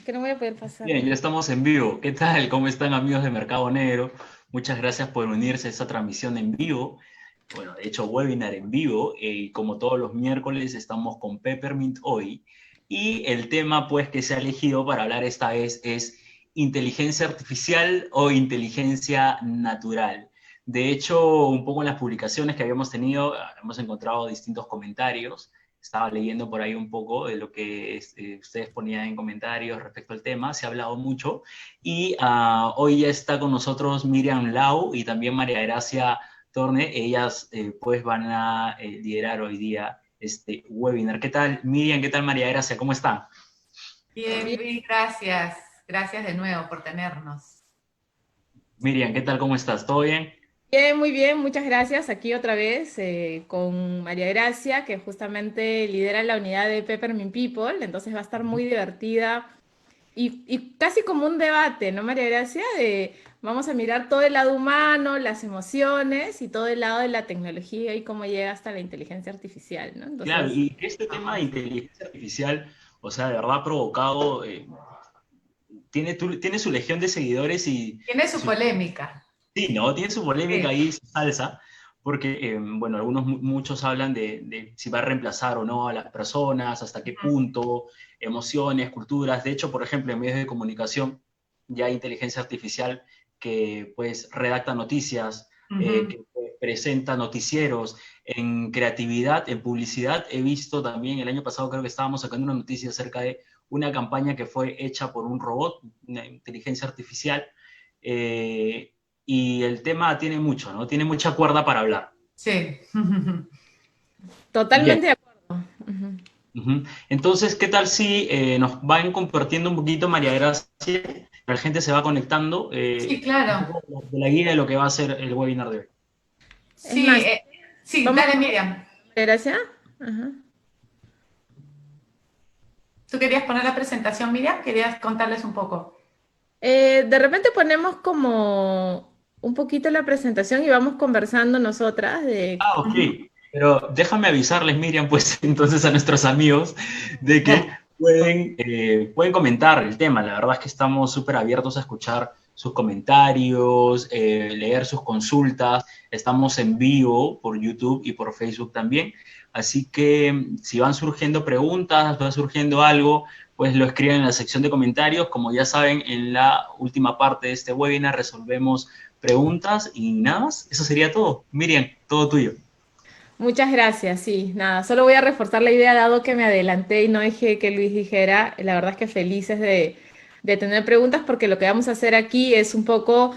que no voy a poder pasar. Bien, ya estamos en vivo. ¿Qué tal? ¿Cómo están amigos de Mercado Negro? Muchas gracias por unirse a esta transmisión en vivo. Bueno, de hecho, webinar en vivo. Como todos los miércoles, estamos con Peppermint hoy. Y el tema, pues, que se ha elegido para hablar esta vez es inteligencia artificial o inteligencia natural. De hecho, un poco en las publicaciones que habíamos tenido, hemos encontrado distintos comentarios. Estaba leyendo por ahí un poco de lo que ustedes ponían en comentarios respecto al tema, se ha hablado mucho y hoy ya está con nosotros Miriam Lau y también María Gracia Torne. Ellas pues van a liderar hoy día este webinar. ¿Qué tal Miriam? ¿Qué tal María Gracia? ¿Cómo están? Bien, Bien, bien, gracias. Gracias de nuevo por tenernos. Miriam, ¿qué tal? ¿Cómo estás? ¿Todo bien? bien, muy bien, muchas gracias. Aquí otra vez con María Gracia, que justamente lidera la unidad de Peppermint People, entonces va a estar muy divertida y casi como un debate, ¿no, María Gracia? Vamos a mirar todo el lado humano, las emociones y todo el lado de la tecnología y cómo llega hasta la inteligencia artificial, ¿no? Claro, Entonces, y este tema de Vamos. inteligencia artificial, o sea, de verdad ha provocado, tiene su legión de seguidores y Tiene su su polémica. sí, ¿no? Tiene su polémica Sí. ahí, su salsa, porque, bueno, muchos hablan de si va a reemplazar o no a las personas, hasta qué Ujú, punto, emociones, culturas. De hecho, por ejemplo, en medios de comunicación ya hay inteligencia artificial que, pues, redacta noticias, ujú. que presenta noticieros. En creatividad, en publicidad, he visto también, el año pasado creo que estábamos sacando una noticia acerca de una campaña que fue hecha por un robot, una inteligencia artificial, eh, y el tema tiene mucho, ¿no? Tiene mucha cuerda para hablar. Sí. Bien. totalmente de acuerdo. Ujú. Ujú. Entonces, ¿qué tal si nos van compartiendo un poquito, María Gracia? La gente se va conectando, Sí, un claro. poco de la guía de lo que va a ser el webinar de hoy. Es Sí, más, sí, vamos dale, a Miriam. María Gracia. Ajá. ¿Tú querías poner la presentación, Miriam? ¿Querías contarles un poco? De repente ponemos como un poquito la presentación y vamos conversando nosotras de... Ah, ok. Ujú. Pero déjame avisarles, Miriam, pues entonces a nuestros amigos de que Ya. pueden comentar el tema. La verdad es que estamos súper abiertos a escuchar sus comentarios, leer sus consultas. Estamos en vivo por YouTube y por Facebook también. Así que si van surgiendo preguntas, va surgiendo algo, pues lo escriben en la sección de comentarios. Como ya saben, en la última parte de este webinar resolvemos preguntas y nada más. Eso sería todo. Miriam, todo tuyo. Muchas gracias, sí, nada, solo voy a reforzar la idea dado que me adelanté y no dejé que Luis dijera, la verdad es que felices de tener preguntas porque lo que vamos a hacer aquí es un poco,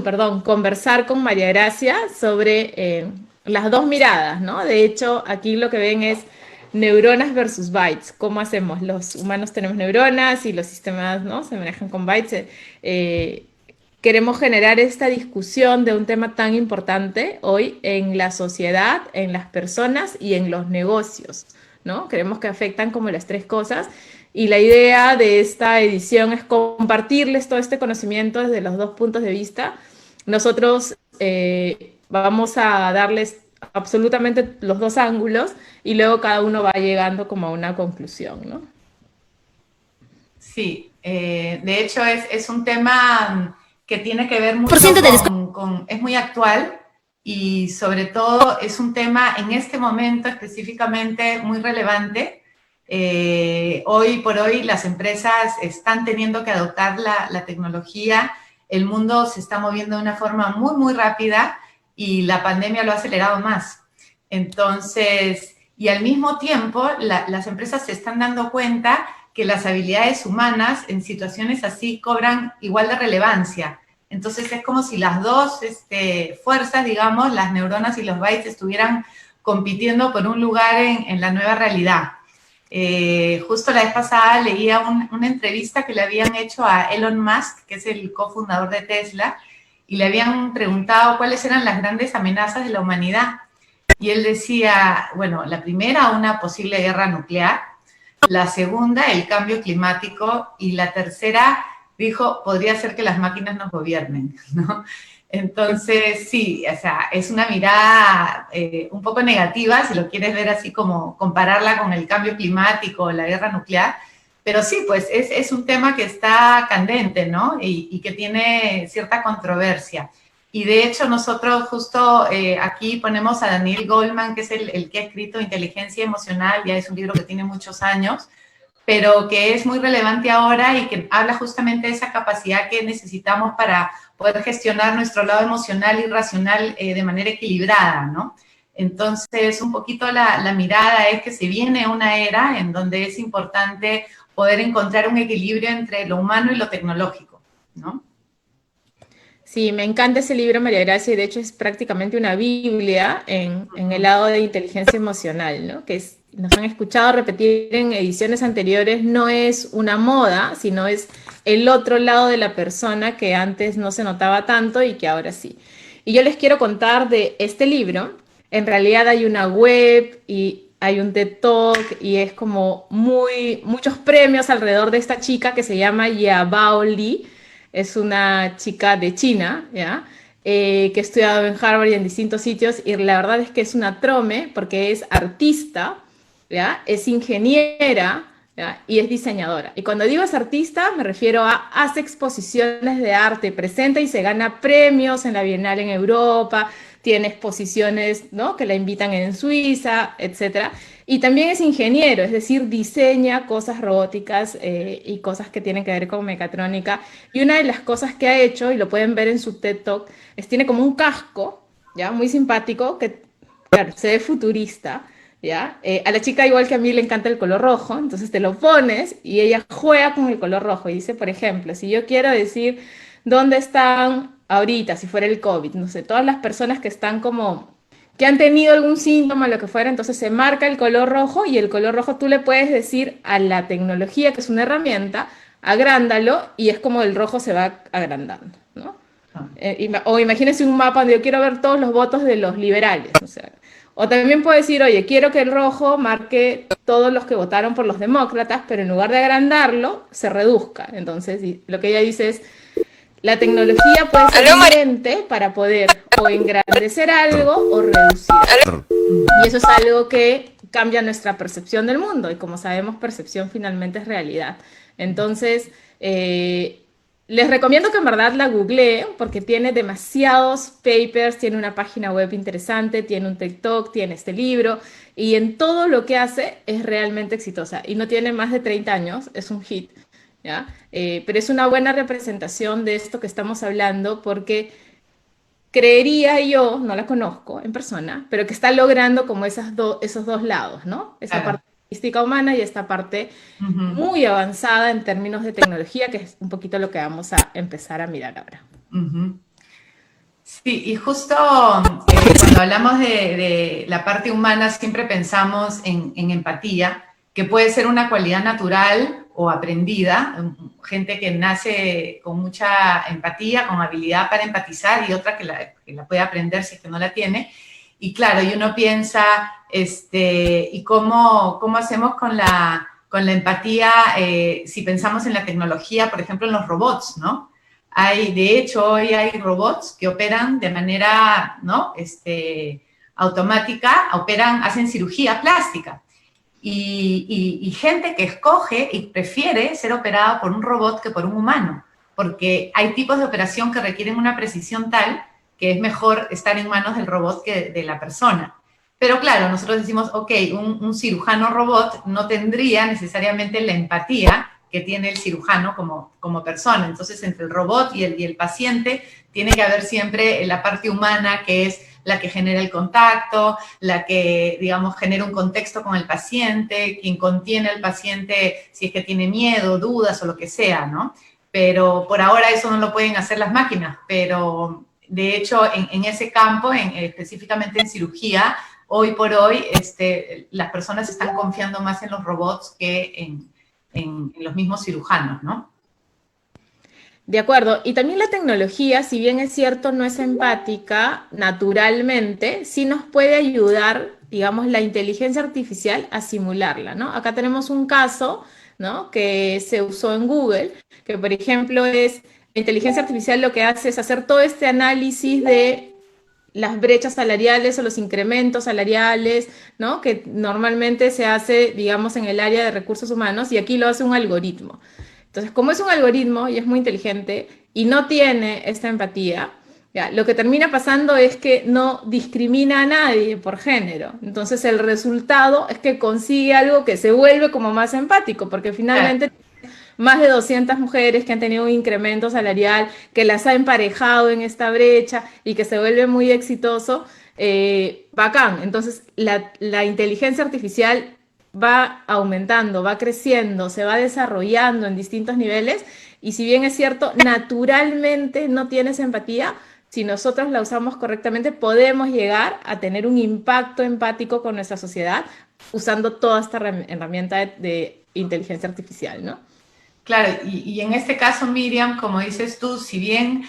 perdón, conversar con María Gracia sobre las dos miradas, ¿no? De hecho, aquí lo que ven es neuronas versus bytes. ¿Cómo hacemos? Los humanos tenemos neuronas y los sistemas, ¿no? Se manejan con bytes. Queremos generar esta discusión de un tema tan importante hoy en la sociedad, en las personas y en los negocios, ¿no? Creemos que afectan como las tres cosas y la idea de esta edición es compartirles todo este conocimiento desde los dos puntos de vista. Nosotros vamos a darles absolutamente los dos ángulos y luego cada uno va llegando como a una conclusión, ¿no? Sí, de hecho es un tema que tiene que ver Por mucho ciento de es muy actual y sobre todo es un tema en este momento específicamente muy relevante. Hoy por hoy las empresas están teniendo que adoptar la tecnología, el mundo se está moviendo de una forma muy, muy rápida y la pandemia lo ha acelerado más. Entonces, y al mismo tiempo las empresas se están dando cuenta que las habilidades humanas en situaciones así cobran igual de relevancia. Entonces es como si las dos fuerzas, digamos, las neuronas y los bytes estuvieran compitiendo por un lugar en la nueva realidad. Justo la vez pasada leía una entrevista que le habían hecho a Elon Musk, que es el cofundador de Tesla, y le habían preguntado cuáles eran las grandes amenazas de la humanidad. Y él decía, bueno, la primera, una posible guerra nuclear, la segunda, el cambio climático, y la tercera, dijo, podría ser que las máquinas nos gobiernen, ¿no? Entonces, sí, o sea, es una mirada un poco negativa, si lo quieres ver así como compararla con el cambio climático o la guerra nuclear, Pero sí, pues es un tema que está candente, ¿no? Y que tiene cierta controversia. Y de hecho nosotros justo aquí ponemos a Daniel Goleman, que es el que ha escrito Inteligencia Emocional, ya es un libro que tiene muchos años, pero que es muy relevante ahora y que habla justamente de esa capacidad que necesitamos para poder gestionar nuestro lado emocional y racional de manera equilibrada, ¿no? Entonces, un poquito la mirada es que se viene una era en donde es importante poder encontrar un equilibrio entre lo humano y lo tecnológico, ¿no? Sí, me encanta ese libro, María Gracia, y de hecho es prácticamente una Biblia en el lado de inteligencia emocional, ¿no? Que es, nos han escuchado repetir en ediciones anteriores, no es una moda, sino es el otro lado de la persona que antes no se notaba tanto y que ahora sí. Y yo les quiero contar de este libro. En realidad hay una web y hay un TED Talk y es como muchos premios alrededor de esta chica que se llama Yabao Li. Es una chica de China, ¿ya? Que ha estudiado en Harvard y en distintos sitios, y la verdad es que es una trome porque es artista, ¿ya? Es ingeniera, ¿ya? Y es diseñadora. Y cuando digo es artista, me refiero a hace exposiciones de arte, presenta y se gana premios en la Bienal en Europa, tiene exposiciones, ¿no? Que la invitan en Suiza, etcétera. Y también es ingeniero, es decir, diseña cosas robóticas y cosas que tienen que ver con mecatrónica. Y una de las cosas que ha hecho, y lo pueden ver en su TED Talk, es tiene como un casco, ¿ya? Muy simpático, que, claro, se ve futurista, ¿ya? A la chica, igual que a mí, le encanta el color rojo, entonces te lo pones y ella juega con el color rojo y dice, por ejemplo, si yo quiero decir dónde están ahorita, si fuera el COVID, no sé, todas las personas que están como que han tenido algún síntoma, lo que fuera, entonces se marca el color rojo y el color rojo tú le puedes decir a la tecnología, que es una herramienta, agrándalo y es como el rojo se va agrandando, ¿no? O imagínense un mapa donde yo quiero ver todos los votos de los liberales, o sea, o también puedo decir, oye, quiero que el rojo marque todos los que votaron por los demócratas, pero en lugar de agrandarlo, se reduzca. Entonces, lo que ella dice es, la tecnología puede ser un lente para poder o engrandecer algo o reducir algo. Y eso es algo que cambia nuestra percepción del mundo. Y como sabemos, percepción finalmente es realidad. Entonces, les recomiendo que en verdad la googleen porque tiene demasiados papers, tiene una página web interesante, tiene un TikTok, tiene este libro. Y en todo lo que hace es realmente exitosa. Y no tiene más de 30 años, es un hit. ¿Ya? Pero es una buena representación de esto que estamos hablando porque creería yo, no la conozco en persona, pero que está logrando como esos dos lados, ¿no? Esa Claro. parte artística humana y esta parte muy avanzada en términos de tecnología, que es un poquito lo que vamos a empezar a mirar ahora. Sí, y justo cuando hablamos de la parte humana siempre pensamos en empatía, que puede ser una cualidad natural o aprendida, gente que nace con mucha empatía, con habilidad para empatizar y otra que la puede aprender si es que no la tiene. Y claro, y uno piensa, ¿y cómo hacemos con la empatía si pensamos en la tecnología, por ejemplo, en los robots, ¿no? De hecho, hoy hay robots que operan de manera, ¿no? Automática, hacen cirugía plástica. Y gente que escoge y prefiere ser operada por un robot que por un humano, porque hay tipos de operación que requieren una precisión tal que es mejor estar en manos del robot que de la persona. Pero claro, nosotros decimos, ok, un cirujano robot no tendría necesariamente la empatía que tiene el cirujano como persona. Entonces, entre el robot y el paciente tiene que haber siempre la parte humana, que es la que genera el contacto, la que, digamos, genera un contexto con el paciente, quien contiene al paciente si es que tiene miedo, dudas o lo que sea, ¿no? Pero por ahora eso no lo pueden hacer las máquinas, pero de hecho en ese campo, específicamente en cirugía, hoy por hoy las personas están confiando más en los robots que en los mismos cirujanos, ¿no? De acuerdo, y también la tecnología, si bien es cierto, no es empática naturalmente, sí nos puede ayudar, digamos, la inteligencia artificial a simularla, ¿no? Acá tenemos un caso, ¿no? Que se usó en Google, que por ejemplo es, la inteligencia artificial lo que hace es hacer todo este análisis de las brechas salariales o los incrementos salariales, ¿no? Que normalmente se hace, digamos, en el área de recursos humanos y aquí lo hace un algoritmo. Entonces, como es un algoritmo y es muy inteligente y no tiene esta empatía, ya, lo que termina pasando es que no discrimina a nadie por género. Entonces, el resultado es que consigue algo que se vuelve como más empático, porque Claro. finalmente más de 200 mujeres que han tenido un incremento salarial, que las ha emparejado en esta brecha y que se vuelve muy exitoso, bacán. Entonces, la inteligencia artificial va aumentando, va creciendo, se va desarrollando en distintos niveles y si bien es cierto, naturalmente no tienes empatía, si nosotros la usamos correctamente, podemos llegar a tener un impacto empático con nuestra sociedad usando toda esta herramienta de inteligencia artificial, ¿no? Claro, y en este caso, Miriam, como dices tú, si bien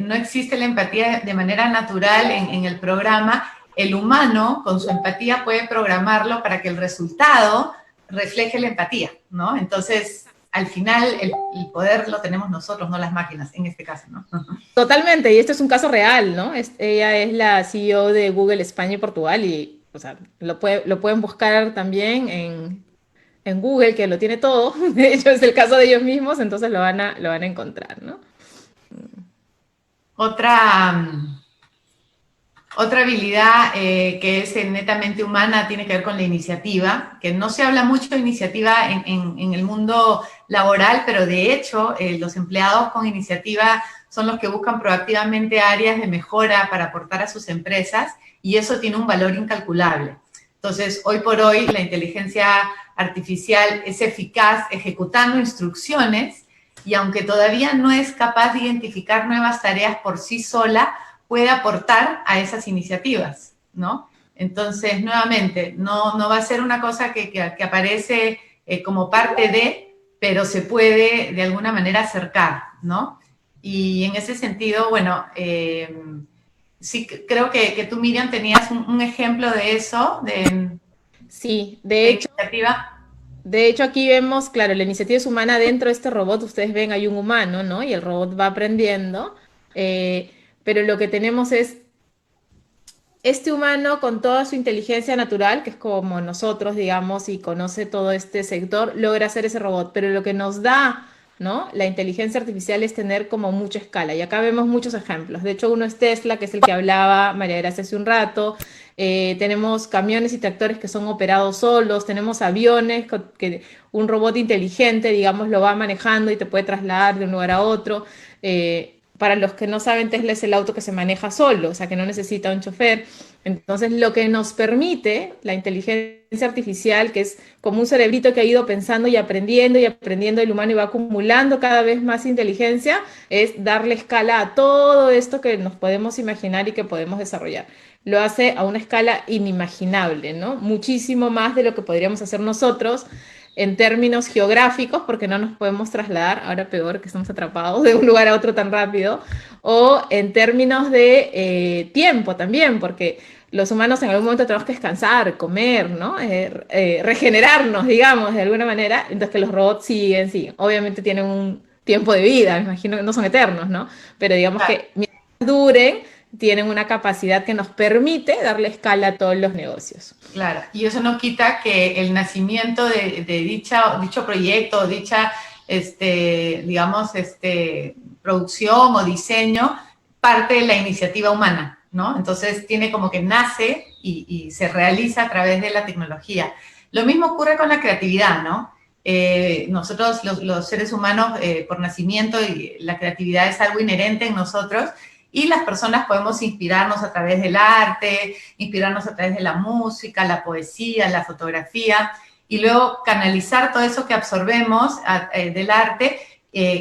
no existe la empatía de manera natural en el programa, el humano con su empatía puede programarlo para que el resultado refleje la empatía, ¿no? Entonces, al final, el poder lo tenemos nosotros, no las máquinas, en este caso, ¿no? Totalmente, y este es un caso real, ¿no? Ella es la CEO de Google España y Portugal y, o sea, lo pueden buscar también en Google, que lo tiene todo. De hecho, es el caso de ellos mismos, entonces lo van a encontrar, ¿no? Otra, otra habilidad que es netamente humana tiene que ver con la iniciativa, que no se habla mucho de iniciativa en el mundo laboral, pero de hecho los empleados con iniciativa son los que buscan proactivamente áreas de mejora para aportar a sus empresas y eso tiene un valor incalculable. Entonces, hoy por hoy la inteligencia artificial es eficaz ejecutando instrucciones y aunque todavía no es capaz de identificar nuevas tareas por sí sola, puede aportar a esas iniciativas, ¿no? Entonces, nuevamente, no va a ser una cosa que aparece como parte de, pero se puede de alguna manera acercar, ¿no? Y en ese sentido, bueno, sí, creo que tú, Miriam, tenías un ejemplo de eso, Sí, de iniciativa. de hecho aquí vemos, claro, la iniciativa es humana dentro de este robot, ustedes ven, hay un humano, ¿no? Y el robot va aprendiendo, eh, pero lo que tenemos es este humano con toda su inteligencia natural, que es como nosotros, digamos, y conoce todo este sector, logra hacer ese robot. Pero lo que nos da, ¿no? La inteligencia artificial es tener como mucha escala. Y acá vemos muchos ejemplos. De hecho, uno es Tesla, que es el que hablaba María Gracia hace un rato. Tenemos camiones y tractores que son operados solos. Tenemos aviones que un robot inteligente, digamos, lo va manejando y te puede trasladar de un lugar a otro. Para los que no saben, Tesla es el auto que se maneja solo, o sea, que no necesita un chofer. Entonces, lo que nos permite la inteligencia artificial, que es como un cerebrito que ha ido pensando y aprendiendo el humano y va acumulando cada vez más inteligencia, es darle escala a todo esto que nos podemos imaginar y que podemos desarrollar. Lo hace a una escala inimaginable, ¿no? Muchísimo más de lo que podríamos hacer nosotros en términos geográficos, porque no nos podemos trasladar, ahora peor que estamos atrapados de un lugar a otro tan rápido, o en términos de tiempo también, porque los humanos en algún momento tenemos que descansar, comer, ¿no? Regenerarnos, digamos, de alguna manera, entonces que los robots siguen, sí, obviamente tienen un tiempo de vida, me imagino que no son eternos, ¿no? Pero digamos que mientras duren, tienen una capacidad que nos permite darle escala a todos los negocios. Claro, y eso no quita que el nacimiento de dicho proyecto, dicha, digamos, producción o diseño, parte de la iniciativa humana, ¿no? Entonces tiene como que nace y se realiza a través de la tecnología. Lo mismo ocurre con la creatividad, ¿no? Nosotros, los seres humanos, por nacimiento, y la creatividad es algo inherente en nosotros, y las personas podemos inspirarnos a través del arte, inspirarnos a través de la música, la poesía, la fotografía, y luego canalizar todo eso que absorbemos del arte,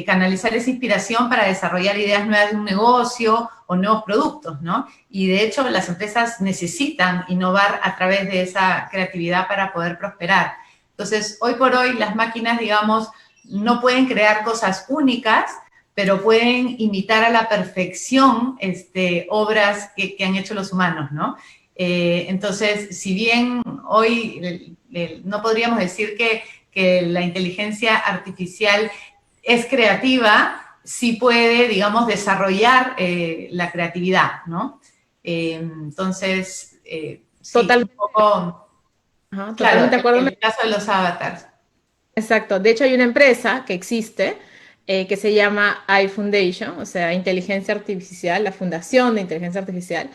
canalizar esa inspiración para desarrollar ideas nuevas de un negocio o nuevos productos, ¿no? Y de hecho las empresas necesitan innovar a través de esa creatividad para poder prosperar. Entonces, hoy por hoy las máquinas, digamos, no pueden crear cosas únicas, pero pueden imitar a la perfección obras que han hecho los humanos, ¿no? Entonces, si bien hoy no podríamos decir que la inteligencia artificial es creativa, sí puede, digamos, desarrollar la creatividad, ¿no? Entonces, sí, un Totalmente, poco, ajá, claro, totalmente de acuerdo. el caso de los avatars. Exacto. De hecho, hay una empresa que existe que se llama iFoundation, o sea, Inteligencia Artificial, la Fundación de Inteligencia Artificial,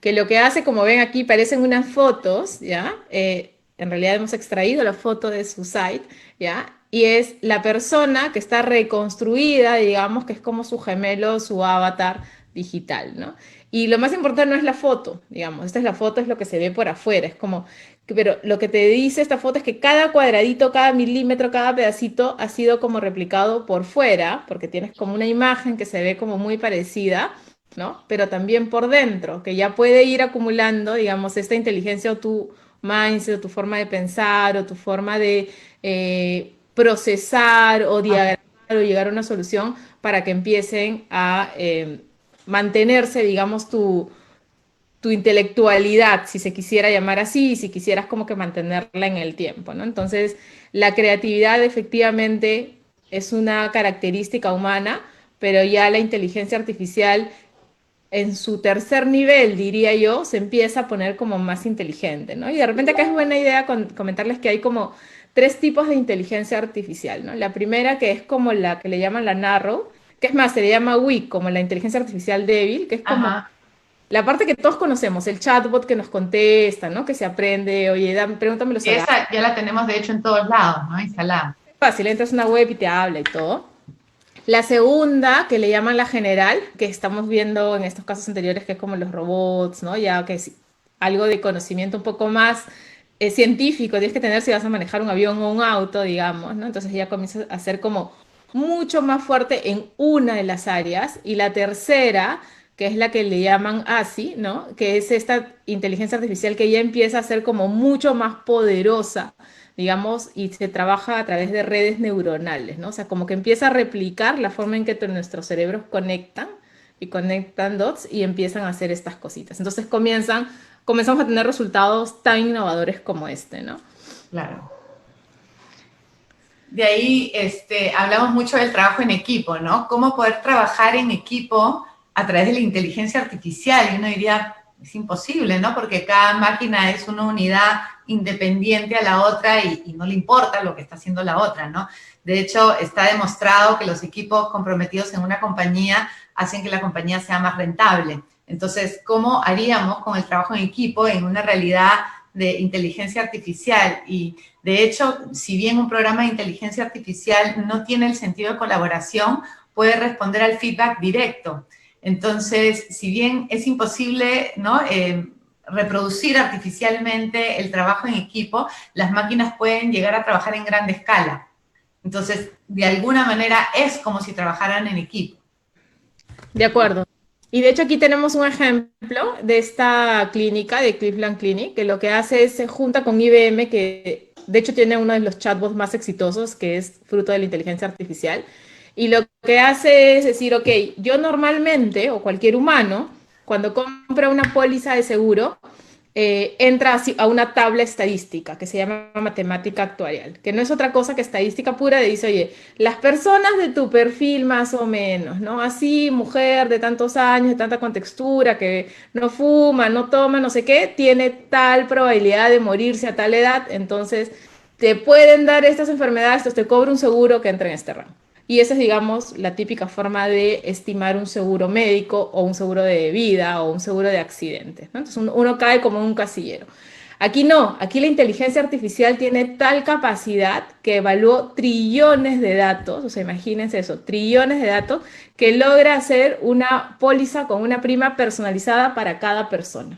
que lo que hace, como ven aquí, parecen unas fotos, ¿ya? En realidad hemos extraído la foto de su site, ¿ya? Y es la persona que está reconstruida, digamos, que es como su gemelo, su avatar digital, ¿no? Y lo más importante no es la foto, digamos, esta es la foto, es lo que se ve por afuera, es como pero lo que te dice esta foto es que cada cuadradito, cada milímetro, cada pedacito ha sido como replicado por fuera, porque tienes como una imagen que se ve como muy parecida, ¿no? Pero también por dentro, que ya puede ir acumulando, digamos, esta inteligencia o tu mindset, o tu forma de pensar, o tu forma de procesar o Ajá. diagramar o llegar a una solución para que empiecen a mantenerse, digamos, tu intelectualidad, si se quisiera llamar así, y si quisieras como que mantenerla en el tiempo, ¿no? Entonces, la creatividad efectivamente es una característica humana, pero ya la inteligencia artificial en su tercer nivel, diría yo, se empieza a poner como más inteligente, ¿no? Y de repente acá es buena idea comentarles que hay como tres tipos de inteligencia artificial, ¿no? La primera que es como la que le llaman la narrow, que es más, se le llama weak, como la inteligencia artificial débil, que es como Ajá. la parte que todos conocemos, el chatbot que nos contesta, ¿no? Que se aprende, oye, pregúntame los Y horarios. esa ya la tenemos, de hecho, en todos lados, ¿no? Instalada. Es fácil, entras a una web y te habla y todo. La segunda, que le llaman la general, que estamos viendo en estos casos anteriores, que es como los robots, ¿no? Ya que es algo de conocimiento un poco más científico, tienes que tener si vas a manejar un avión o un auto, digamos, ¿no? Entonces ya comienzas a ser como mucho más fuerte en una de las áreas. Y la tercera, que es la que le llaman ASI, ¿no? Que es esta inteligencia artificial que ya empieza a ser como mucho más poderosa, digamos, y se trabaja a través de redes neuronales, ¿no? O sea, como que empieza a replicar la forma en que nuestros cerebros conectan y conectan dots y empiezan a hacer estas cositas. Entonces comenzamos a tener resultados tan innovadores como este, ¿no? Claro. De ahí hablamos mucho del trabajo en equipo, ¿no? Cómo poder trabajar en equipo a través de la inteligencia artificial. Y uno diría, es imposible, ¿no? Porque cada máquina es una unidad independiente a la otra y no le importa lo que está haciendo la otra, ¿no? De hecho, está demostrado que los equipos comprometidos en una compañía hacen que la compañía sea más rentable. Entonces, ¿cómo haríamos con el trabajo en equipo en una realidad de inteligencia artificial? Y de hecho, si bien un programa de inteligencia artificial no tiene el sentido de colaboración, puede responder al feedback directo. Entonces, si bien es imposible, ¿no? Reproducir artificialmente el trabajo en equipo, las máquinas pueden llegar a trabajar en gran escala. Entonces, de alguna manera es como si trabajaran en equipo. De acuerdo. Y de hecho aquí tenemos un ejemplo de esta clínica, de Cleveland Clinic, que lo que hace es se junta con IBM, que de hecho tiene uno de los chatbots más exitosos, que es fruto de la inteligencia artificial. Y lo que hace es decir, ok, yo normalmente, o cualquier humano, cuando compra una póliza de seguro, entra a una tabla estadística que se llama matemática actuarial, que no es otra cosa que estadística pura, de dice, oye, las personas de tu perfil más o menos, ¿no? Así, mujer de tantos años, de tanta contextura, que no fuma, no toma, no sé qué, tiene tal probabilidad de morirse a tal edad, entonces te pueden dar estas enfermedades, entonces te cobra un seguro que entra en este rango. Y esa es, digamos, la típica forma de estimar un seguro médico o un seguro de vida o un seguro de accidentes, ¿no? Entonces uno cae como en un casillero. Aquí no, aquí la inteligencia artificial tiene tal capacidad que evaluó trillones de datos, o sea, imagínense eso, trillones de datos, que logra hacer una póliza con una prima personalizada para cada persona.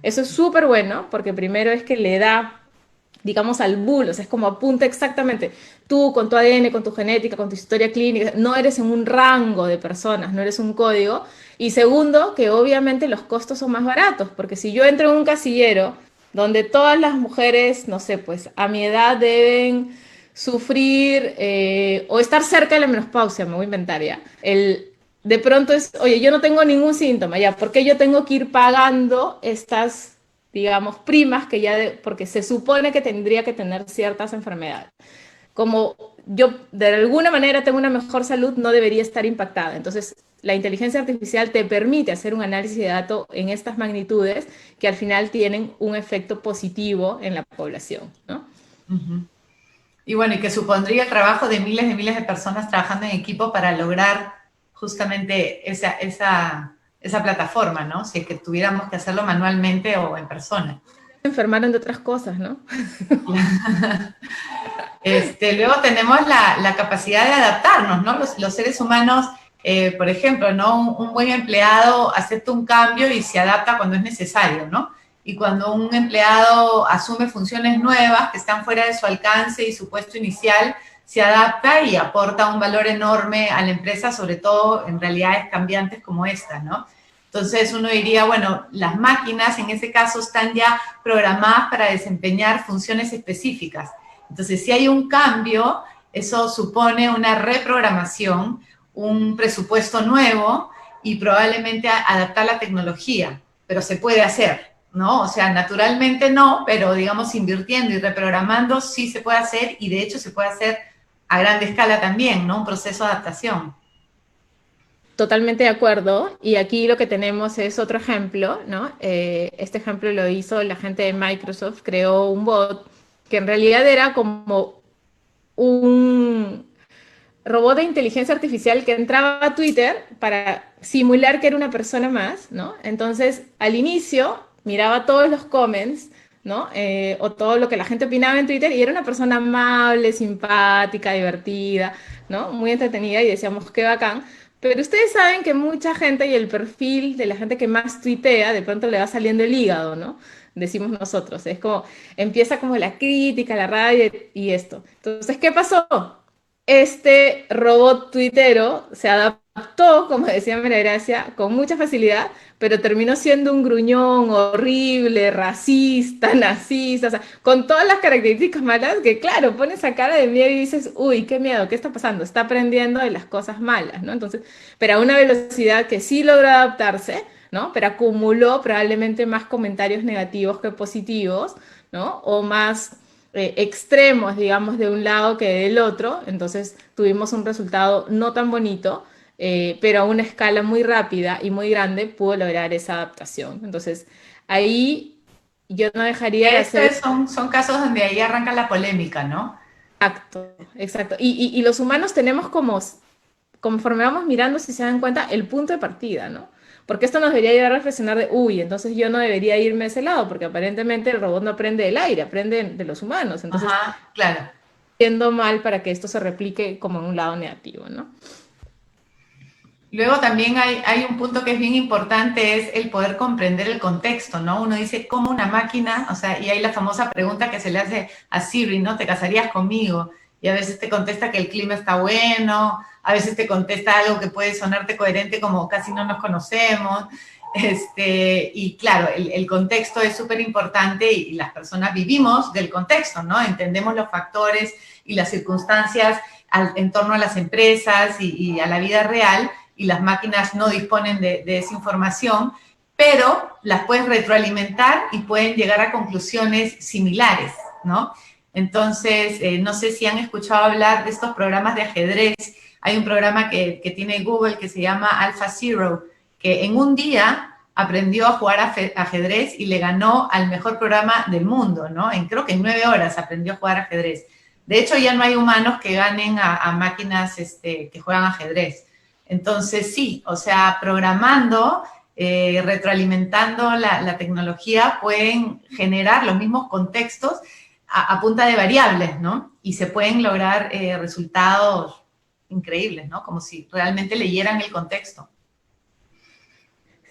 Eso es súper bueno porque primero es que le da digamos, al bull, o sea, es como apunta exactamente, tú con tu ADN, con tu genética, con tu historia clínica, no eres en un rango de personas, no eres un código. Y segundo, que obviamente los costos son más baratos, porque si yo entro en un casillero donde todas las mujeres, no sé, pues a mi edad deben sufrir o estar cerca de la menopausia, me voy a inventar ya, de pronto es, oye, yo no tengo ningún síntoma, ya, ¿por qué yo tengo que ir pagando estas, digamos, primas que ya, porque se supone que tendría que tener ciertas enfermedades? Como yo de alguna manera tengo una mejor salud, no debería estar impactada. Entonces, la inteligencia artificial te permite hacer un análisis de datos en estas magnitudes que al final tienen un efecto positivo en la población, ¿no? Ujú. Y bueno, y que supondría el trabajo de miles de personas trabajando en equipo para lograr justamente esa plataforma, ¿no? Si es que tuviéramos que hacerlo manualmente o en persona. Se enfermaron de otras cosas, ¿no? Luego tenemos la capacidad de adaptarnos, ¿no? Los seres humanos, por ejemplo, ¿no? Un buen empleado acepta un cambio y se adapta cuando es necesario, ¿no? Y cuando un empleado asume funciones nuevas que están fuera de su alcance y su puesto inicial, se adapta y aporta un valor enorme a la empresa, sobre todo en realidades cambiantes como esta, ¿no? Entonces uno diría, bueno, las máquinas en ese caso están ya programadas para desempeñar funciones específicas. Entonces, si hay un cambio, eso supone una reprogramación, un presupuesto nuevo y probablemente adaptar la tecnología, pero se puede hacer, ¿no? O sea, naturalmente no, pero digamos invirtiendo y reprogramando sí se puede hacer y de hecho se puede hacer a gran escala también, ¿no? Un proceso de adaptación. Totalmente de acuerdo. Y aquí lo que tenemos es otro ejemplo, ¿no? Este ejemplo lo hizo la gente de Microsoft, creó un bot que en realidad era como un robot de inteligencia artificial que entraba a Twitter para simular que era una persona más, ¿no? Entonces, al inicio, miraba todos los comments, ¿no? O todo lo que la gente opinaba en Twitter y era una persona amable, simpática, divertida, ¿no? Muy entretenida y decíamos, qué bacán. Pero ustedes saben que mucha gente y el perfil de la gente que más tuitea, de pronto le va saliendo el hígado, ¿no? Decimos nosotros. Es como, empieza como la crítica, la rabia y esto. Entonces, ¿qué pasó? Este robot tuitero se adaptó, como decía María Gracia, con mucha facilidad, pero terminó siendo un gruñón horrible, racista, nazista, o sea, con todas las características malas que, claro, pones esa cara de miedo y dices, uy, qué miedo, ¿qué está pasando? Está aprendiendo de las cosas malas, ¿no? Entonces, pero a una velocidad que sí logró adaptarse, ¿no? Pero acumuló probablemente más comentarios negativos que positivos, ¿no? O más extremos, digamos, de un lado que del otro, entonces tuvimos un resultado no tan bonito, pero a una escala muy rápida y muy grande pudo lograr esa adaptación. Entonces, ahí yo no dejaría de hacer... Son casos donde ahí arranca la polémica, ¿no? Exacto, exacto. Y los humanos tenemos como, conforme vamos mirando, si se dan cuenta, el punto de partida, ¿no? Porque esto nos debería llevar a reflexionar de, uy, entonces yo no debería irme a ese lado, porque aparentemente el robot no aprende del aire, aprende de los humanos. Entonces, Ajá, claro. yendo mal para que esto se replique como en un lado negativo, ¿no? Luego también hay un punto que es bien importante, es el poder comprender el contexto, ¿no? Uno dice, ¿cómo una máquina? O sea, y hay la famosa pregunta que se le hace a Siri, ¿no? ¿Te casarías conmigo? Y a veces te contesta que el clima está bueno, a veces te contesta algo que puede sonarte coherente como casi no nos conocemos. Y claro, el contexto es súper importante y las personas vivimos del contexto, ¿no? Entendemos los factores y las circunstancias en torno a las empresas y a la vida real, y las máquinas no disponen de esa información, pero las puedes retroalimentar y pueden llegar a conclusiones similares, ¿no? Entonces, no sé si han escuchado hablar de estos programas de ajedrez. Hay un programa que tiene Google que se llama AlphaZero, que en un día aprendió a jugar ajedrez y le ganó al mejor programa del mundo, ¿no? Creo que en 9 horas aprendió a jugar ajedrez. De hecho, ya no hay humanos que ganen a máquinas que juegan ajedrez. Entonces, sí, o sea, programando, retroalimentando la tecnología, pueden generar los mismos contextos a punta de variables, ¿no? Y se pueden lograr resultados increíbles, ¿no? Como si realmente leyeran el contexto.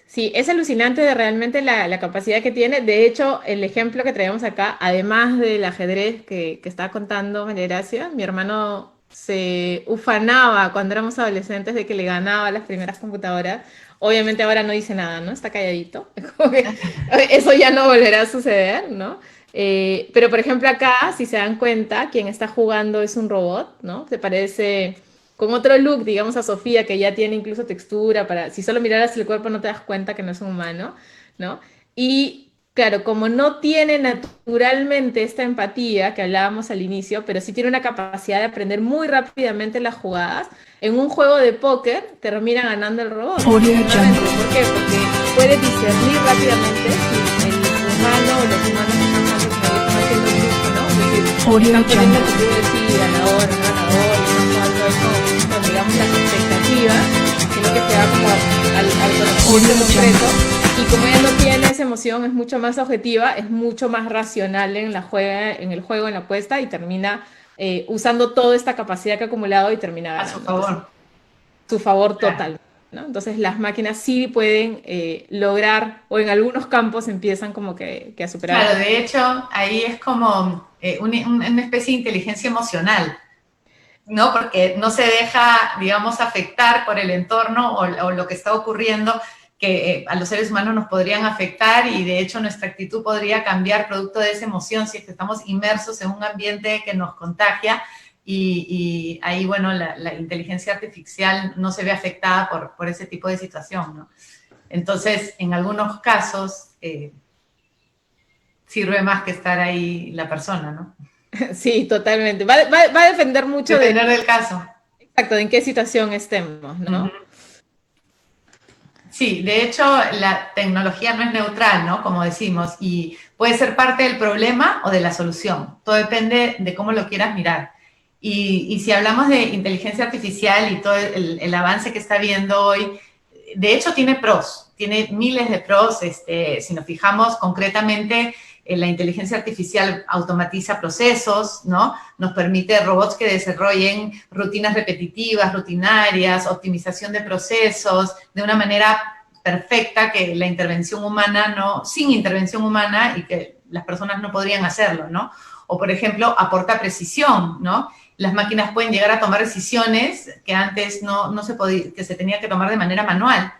Sí, es alucinante de realmente la capacidad que tiene. De hecho, el ejemplo que traemos acá, además del ajedrez que estaba contando María Gracia, mi hermano se ufanaba cuando éramos adolescentes de que le ganaba las primeras computadoras. Obviamente ahora no dice nada, ¿no? Está calladito. Es como que eso ya no volverá a suceder, ¿no? Pero por ejemplo acá, si se dan cuenta, quien está jugando es un robot, ¿no? Se parece con otro look, digamos, a Sofía, que ya tiene incluso textura para, si solo miraras el cuerpo no te das cuenta que no es un humano, ¿no? Y claro, como no tiene naturalmente esta empatía que hablábamos al inicio, pero sí tiene una capacidad de aprender muy rápidamente las jugadas, en un juego de póker termina ganando el robot. Audio Nuevamente, Jungle. ¿por qué? Porque puede discernir rápidamente si el humano o los humanos están haciendo un truco, ¿no? Es decir, Audio están poniendo el Jungle. futuro de sí, ganador, no ganador, y no alto eso, con, digamos, las expectativas, sino que se va como al conocimiento concreto. Y como ella no tiene esa emoción, es mucho más objetiva, es mucho más racional en el juego, en la apuesta, y termina usando toda esta capacidad que ha acumulado y termina A ganando. su favor. Su favor Claro. total, ¿no? Entonces las máquinas sí pueden lograr, o en algunos campos empiezan como que a superar. Claro, de hecho, ahí es como una especie de inteligencia emocional, ¿no? Porque no se deja, digamos, afectar por el entorno o lo que está ocurriendo, que a los seres humanos nos podrían afectar, y de hecho nuestra actitud podría cambiar producto de esa emoción si es que estamos inmersos en un ambiente que nos contagia, y ahí, bueno, la inteligencia artificial no se ve afectada por ese tipo de situación, ¿no? Entonces, en algunos casos, sirve más que estar ahí la persona, ¿no? Sí, totalmente. Va a depender mucho Depender del caso. exacto, de en qué situación estemos, ¿no? Ujú. Sí, de hecho, la tecnología no es neutral, ¿no? Como decimos, y puede ser parte del problema o de la solución. Todo depende de cómo lo quieras mirar. Y si hablamos de inteligencia artificial y todo el avance que está viendo hoy, de hecho tiene pros, tiene miles de pros. Si nos fijamos concretamente, la inteligencia artificial automatiza procesos, ¿no? Nos permite robots que desarrollen rutinas repetitivas, rutinarias, optimización de procesos de una manera perfecta, que la intervención humana no, sin intervención humana, y que las personas no podrían hacerlo, ¿no? O, por ejemplo, aporta precisión, ¿no? Las máquinas pueden llegar a tomar decisiones que antes no se podía, que se tenía que tomar de manera manual.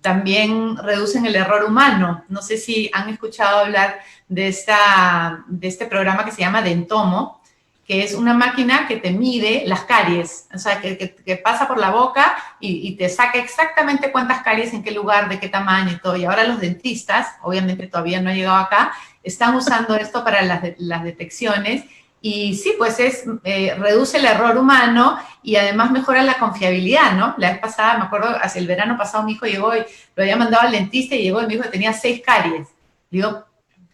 También reducen el error humano. No sé si han escuchado hablar de este programa que se llama Dentomo, que es una máquina que te mide las caries, o sea, que pasa por la boca y te saca exactamente cuántas caries, en qué lugar, de qué tamaño y todo. Y ahora los dentistas, obviamente todavía no ha llegado acá, están usando esto para las detecciones. Y sí, pues reduce el error humano y además mejora la confiabilidad, ¿no? La vez pasada, me acuerdo, hacia el verano pasado, mi hijo llegó y lo había mandado al dentista, y llegó y me dijo que tenía 6 caries. Digo,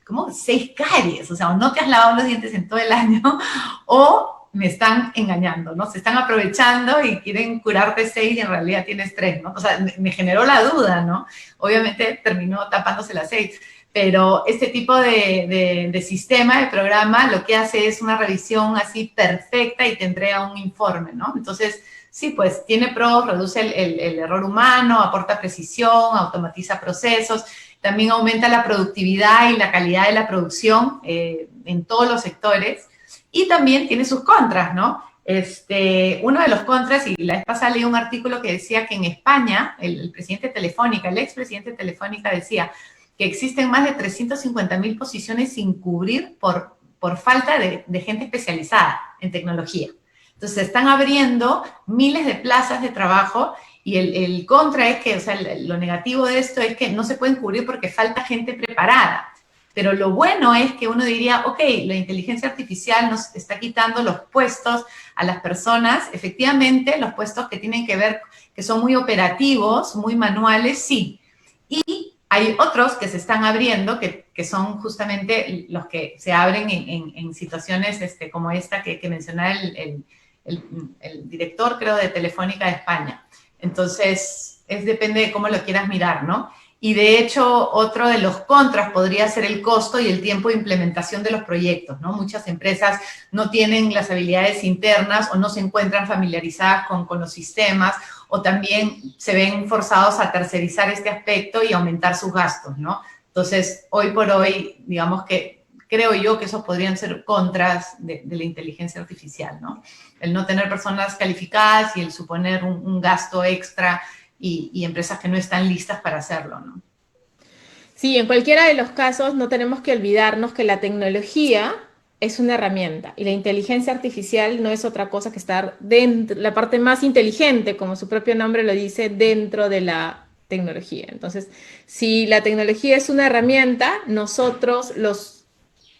¿cómo 6 caries? O sea, o no te has lavado los dientes en todo el año, o me están engañando, ¿no? Se están aprovechando y quieren curarte 6 y en realidad tienes 3, ¿no? O sea, me generó la duda, ¿no? Obviamente terminó tapándose las 6. Pero este tipo de sistema, de programa, lo que hace es una revisión así perfecta y te entrega un informe, ¿no? Entonces, sí, pues tiene pros, reduce el error humano, aporta precisión, automatiza procesos, también aumenta la productividad y la calidad de la producción en todos los sectores, y también tiene sus contras, ¿no? Uno de los contras, y la vez pasada leí un artículo que decía que en España, el presidente de Telefónica, el expresidente de Telefónica decía que existen más de 350.000 posiciones sin cubrir por falta de gente especializada en tecnología. Entonces, se están abriendo miles de plazas de trabajo, y el contra es que, o sea, lo negativo de esto es que no se pueden cubrir porque falta gente preparada. Pero lo bueno es que uno diría, ok, la inteligencia artificial nos está quitando los puestos a las personas. Efectivamente, los puestos que tienen que ver, que son muy operativos, muy manuales, sí. Y hay otros que se están abriendo, que son justamente los que se abren en situaciones como esta que mencionaba el director, creo, de Telefónica de España. Entonces, depende de cómo lo quieras mirar, ¿no? Y de hecho, otro de los contras podría ser el costo y el tiempo de implementación de los proyectos, ¿no? Muchas empresas no tienen las habilidades internas o no se encuentran familiarizadas con los sistemas, o también se ven forzados a tercerizar este aspecto y aumentar sus gastos, ¿no? Entonces, hoy por hoy, digamos que creo yo que esos podrían ser contras de la inteligencia artificial, ¿no? El no tener personas calificadas y el suponer un gasto extra, y empresas que no están listas para hacerlo, ¿no? Sí, en cualquiera de los casos no tenemos que olvidarnos que la tecnología es una herramienta y la inteligencia artificial no es otra cosa que estar dentro, la parte más inteligente, como su propio nombre lo dice, dentro de la tecnología. Entonces, si la tecnología es una herramienta, nosotros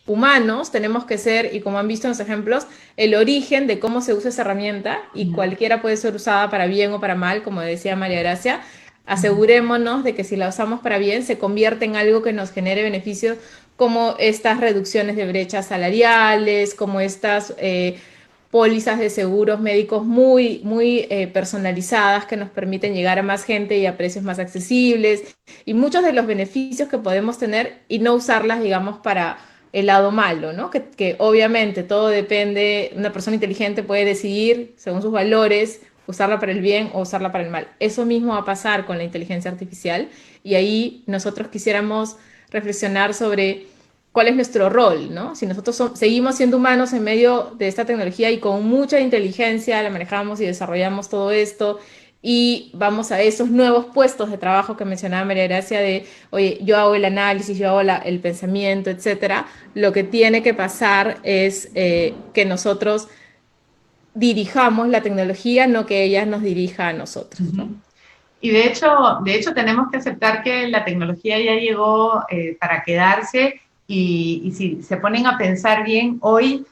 humanos tenemos que ser, y como han visto en los ejemplos, el origen de cómo se usa esa herramienta, y cualquiera puede ser usada para bien o para mal, como decía María Gracia. Asegurémonos de que si la usamos para bien, se convierte en algo que nos genere beneficios, como estas reducciones de brechas salariales, como estas pólizas de seguros médicos muy personalizadas que nos permiten llegar a más gente y a precios más accesibles, y muchos de los beneficios que podemos tener y no usarlas, digamos, para el lado malo, ¿no? Que obviamente todo depende, una persona inteligente puede decidir según sus valores usarla para el bien o usarla para el mal. Eso mismo va a pasar con la inteligencia artificial, y ahí nosotros quisiéramos reflexionar sobre cuál es nuestro rol, ¿no? Si nosotros seguimos siendo humanos en medio de esta tecnología y con mucha inteligencia la manejamos y desarrollamos todo esto, y vamos a esos nuevos puestos de trabajo que mencionaba María Gracia de, oye, yo hago el análisis, yo hago el pensamiento, etcétera. Lo que tiene que pasar es que nosotros dirijamos la tecnología, no que ella nos dirija a nosotros, ¿no? Y de hecho tenemos que aceptar que la tecnología ya llegó para quedarse, y si se ponen a pensar bien, hoy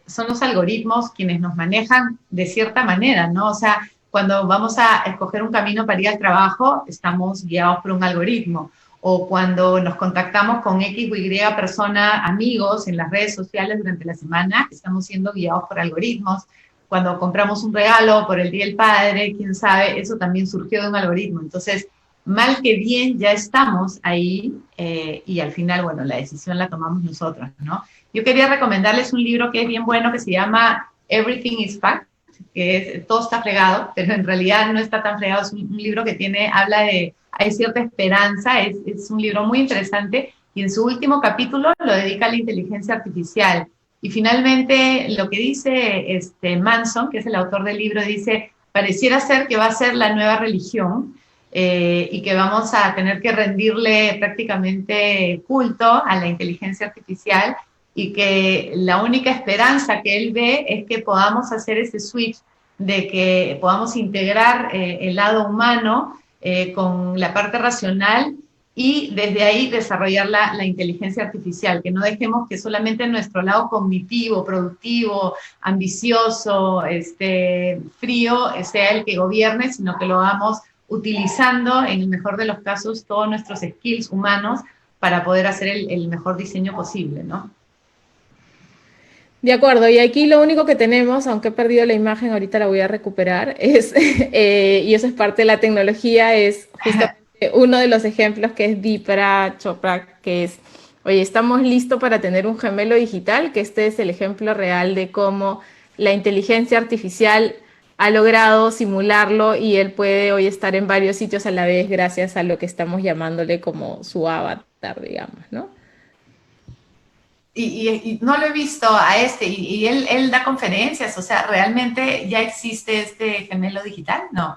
son los algoritmos quienes nos manejan de cierta manera, ¿no? O sea, cuando vamos a escoger un camino para ir al trabajo, estamos guiados por un algoritmo. O cuando nos contactamos con X o Y persona, amigos en las redes sociales durante la semana, estamos siendo guiados por algoritmos. Cuando compramos un regalo por el Día del Padre, quién sabe, eso también surgió de un algoritmo. Entonces, mal que bien, ya estamos ahí, y al final, bueno, la decisión la tomamos nosotros, ¿no? Yo quería recomendarles un libro que es bien bueno, que se llama Everything is Fact, que es Todo está fregado, pero en realidad no está tan fregado. Es un libro que habla de, hay cierta esperanza, es un libro muy interesante, y en su último capítulo lo dedica a la inteligencia artificial. Y finalmente, lo que dice Manson, que es el autor del libro, dice, pareciera ser que va a ser la nueva religión, y que vamos a tener que rendirle prácticamente culto a la inteligencia artificial, y que la única esperanza que él ve es que podamos hacer ese switch, de que podamos integrar el lado humano con la parte racional, y desde ahí desarrollar la inteligencia artificial, que no dejemos que solamente nuestro lado cognitivo, productivo, ambicioso, frío, sea el que gobierne, sino que lo hagamos utilizando, en el mejor de los casos, todos nuestros skills humanos para poder hacer el mejor diseño posible, ¿no? De acuerdo, y aquí lo único que tenemos, aunque he perdido la imagen, ahorita la voy a recuperar, es, y eso es parte de la tecnología, es justamente uno de los ejemplos que es Deepak Chopra, que es, oye, estamos listos para tener un gemelo digital, que este es el ejemplo real de cómo la inteligencia artificial ha logrado simularlo, y él puede hoy estar en varios sitios a la vez gracias a lo que estamos llamándole como su avatar, digamos, ¿no? Y no lo he visto a y él da conferencias, o sea, ¿realmente ya existe este gemelo digital? No.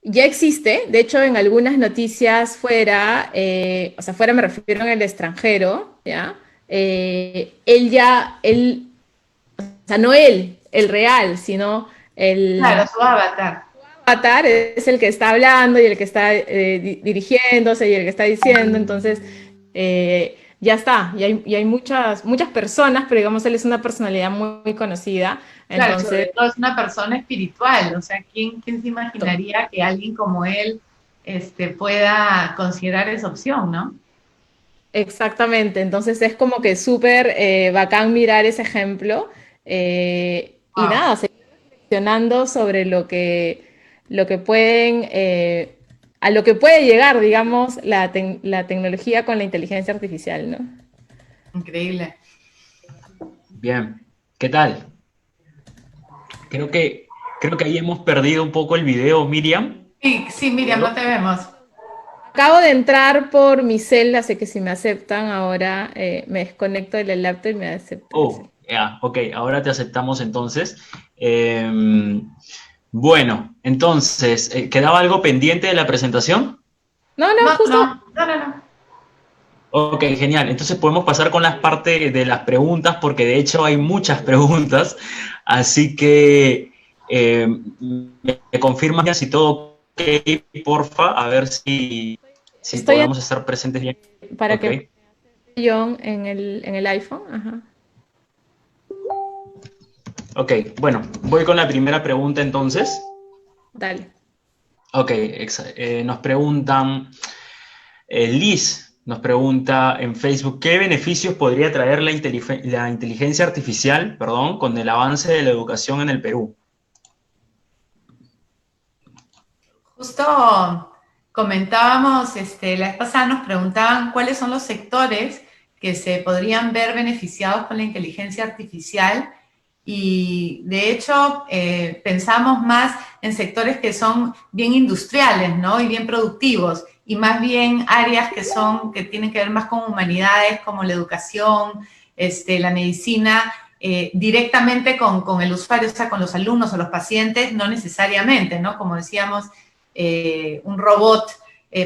Ya existe, de hecho, en algunas noticias fuera, o sea, fuera me refiero en el extranjero, ¿ya? O sea, no él, el real, sino Claro, el su avatar. avatar es el que está hablando y el que está dirigiéndose y el que está diciendo, entonces ya está, y hay muchas personas, pero digamos, él es una personalidad muy conocida, Claro, sobre entonces... todo es una persona espiritual, o sea, ¿quién se imaginaría que alguien como él pueda considerar esa opción, ¿no? Exactamente, entonces es como que súper bacán mirar ese ejemplo, y Wow. nada, seguir reflexionando sobre lo que pueden, a lo que puede llegar, digamos, la tecnología con la inteligencia artificial, ¿no? Increíble. Bien, ¿qué tal? Creo que ahí hemos perdido un poco el video, Miriam. Sí, sí, Miriam, no te vemos. Acabo de entrar por mi celda, así que si me aceptan ahora, me desconecto del laptop y me aceptan. Oh, ya, ok, ahora te aceptamos entonces. Bueno, entonces, ¿quedaba algo pendiente de la presentación? No, no, No, justo. no, no, no, no. Ok, genial. Entonces podemos pasar con las partes de las preguntas, porque de hecho hay muchas preguntas. Así que me confirmas si todo ok, porfa, a ver si Estoy podemos estar presentes bien. para Ok. que John en el iPhone. Ajá. Ok, bueno, voy con la primera pregunta entonces. Dale. Ok, nos preguntan, Liz nos pregunta en Facebook, ¿qué beneficios podría traer la inteligencia artificial, perdón, con el avance de la educación en el Perú? Justo comentábamos, la vez pasada nos preguntaban cuáles son los sectores que se podrían ver beneficiados con la inteligencia artificial y de hecho pensamos más en sectores que son bien industriales, ¿no? Y bien productivos y más bien áreas que tienen que ver más con humanidades como la educación, la medicina, directamente con el usuario, o sea, con los alumnos o los pacientes, no necesariamente, ¿no? Como decíamos, un robot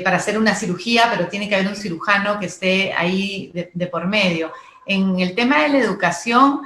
para hacer una cirugía, pero tiene que haber un cirujano que esté ahí de por medio. En el tema de la educación,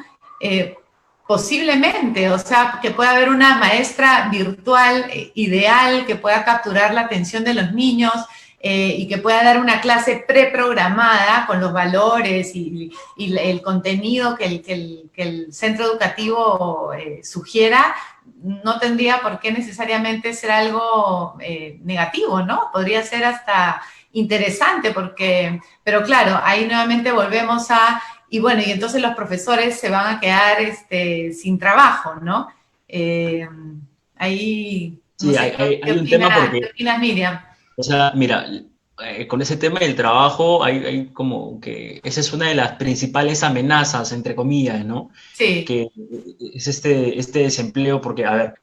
posiblemente, o sea, que pueda haber una maestra virtual ideal que pueda capturar la atención de los niños y que pueda dar una clase preprogramada con los valores y el contenido que el centro educativo sugiera, no tendría por qué necesariamente ser algo negativo, ¿no? Podría ser hasta interesante porque, pero claro, ahí nuevamente volvemos a, y bueno, y entonces los profesores se van a quedar sin trabajo, ¿no? Ahí, no Sí, sé, hay un tema ¿qué porque, opinas, Miriam? o sea, mira, con ese tema del trabajo hay como que esa es una de las principales amenazas, entre comillas, ¿no? Sí, Que es este desempleo, porque, a ver,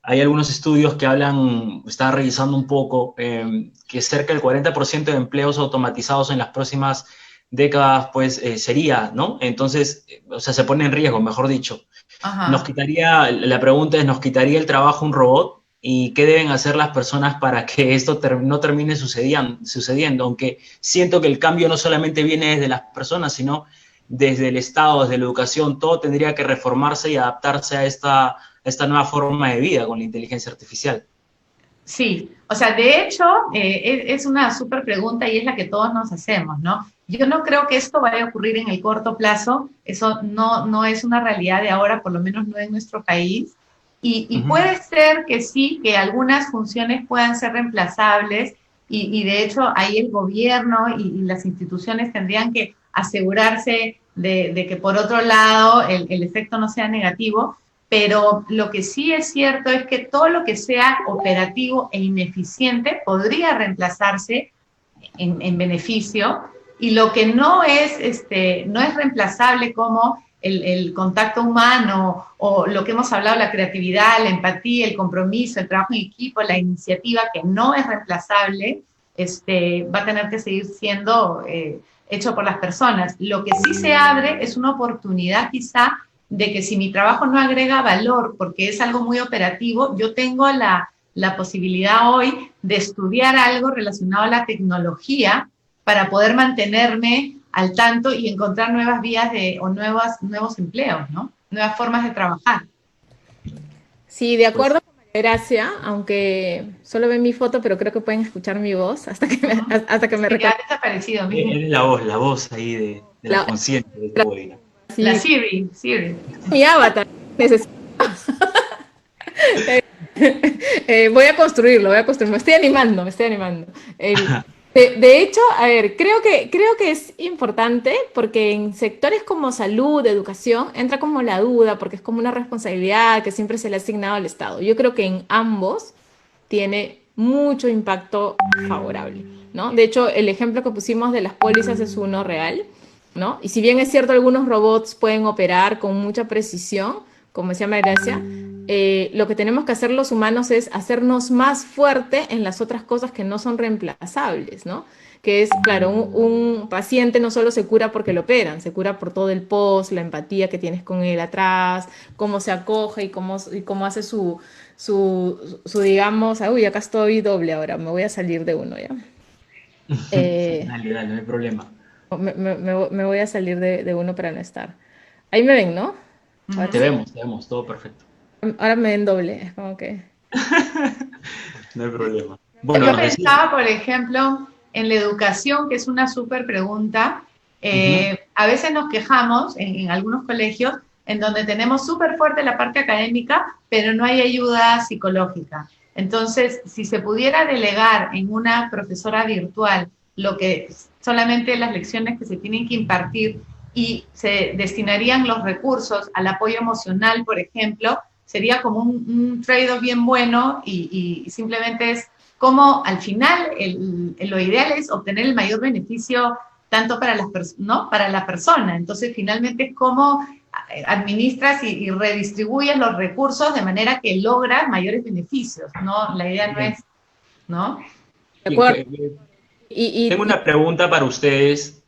hay algunos estudios que hablan, estaba revisando un poco, que cerca del 40% de empleos automatizados en las próximas décadas, pues, sería, ¿no? Entonces, o sea, se pone en riesgo, mejor dicho. ajá. La pregunta es, ¿nos quitaría el trabajo un robot? ¿Y qué deben hacer las personas para que esto no termine sucediendo? Aunque siento que el cambio no solamente viene desde las personas, sino desde el Estado, desde la educación, todo tendría que reformarse y adaptarse a esta nueva forma de vida con la inteligencia artificial. Sí, o sea, de hecho, es una súper pregunta y es la que todos nos hacemos, ¿no? Yo no creo que esto vaya a ocurrir en el corto plazo, eso no es una realidad de ahora, por lo menos no en nuestro país, y Ujú. puede ser que sí, que algunas funciones puedan ser reemplazables, y de hecho ahí el gobierno y las instituciones tendrían que asegurarse de que por otro lado el efecto no sea negativo, pero lo que sí es cierto es que todo lo que sea operativo e ineficiente podría reemplazarse en beneficio y lo que no es reemplazable como el contacto humano o lo que hemos hablado, la creatividad, la empatía, el compromiso, el trabajo en equipo, la iniciativa, que no es reemplazable, va a tener que seguir siendo hecho por las personas. Lo que sí se abre es una oportunidad quizá de que si mi trabajo no agrega valor porque es algo muy operativo, yo tengo la posibilidad hoy de estudiar algo relacionado a la tecnología para poder mantenerme al tanto y encontrar nuevas vías o nuevos empleos, ¿no? Nuevas formas de trabajar. Sí, de Pues acuerdo con María Gracia, aunque solo ven mi foto, pero creo que pueden escuchar mi voz hasta que me Sí, ha reconozcan. desaparecido. es la voz ahí de la La, conciencia de este webinar. La sí, Siri. mi avatar. Necesito, voy a construirlo, voy a construirlo. Me estoy animando, me estoy animando. De hecho, a ver, creo que es importante porque en sectores como salud, educación, entra como la duda porque es como una responsabilidad que siempre se le ha asignado al Estado. Yo creo que en ambos tiene mucho impacto favorable, ¿no? De hecho, el ejemplo que pusimos de las pólizas es uno real, ¿no? Y si bien es cierto, algunos robots pueden operar con mucha precisión, como decía María Gracia, lo que tenemos que hacer los humanos es hacernos más fuerte en las otras cosas que no son reemplazables, ¿no? Que es, claro, un paciente no solo se cura porque lo operan, se cura por todo el post, la empatía que tienes con él atrás, cómo se acoge y cómo hace digamos, uy, acá estoy doble ahora, me voy a salir de uno ya. Eh, Dale, dale, no hay problema. me voy a salir de uno para no estar. Ahí me ven, ¿no? Ahora, sí. Te vemos, todo perfecto. Ahora me ven doble, es como que... No hay problema. Bueno, Yo nos decías. pensaba, por ejemplo, en la educación, que es una súper pregunta, A veces nos quejamos en algunos colegios en donde tenemos súper fuerte la parte académica, pero no hay ayuda psicológica. Entonces, si se pudiera delegar en una profesora virtual lo que solamente las lecciones que se tienen que impartir y se destinarían los recursos al apoyo emocional, por ejemplo, sería como un trade-off bien bueno y simplemente es como al final lo ideal es obtener el mayor beneficio tanto para, ¿no? para la persona. Entonces, finalmente es cómo administras y redistribuyes los recursos de manera que logras mayores beneficios, ¿no? La idea no es, ¿no? De acuerdo. Tengo una pregunta para ustedes.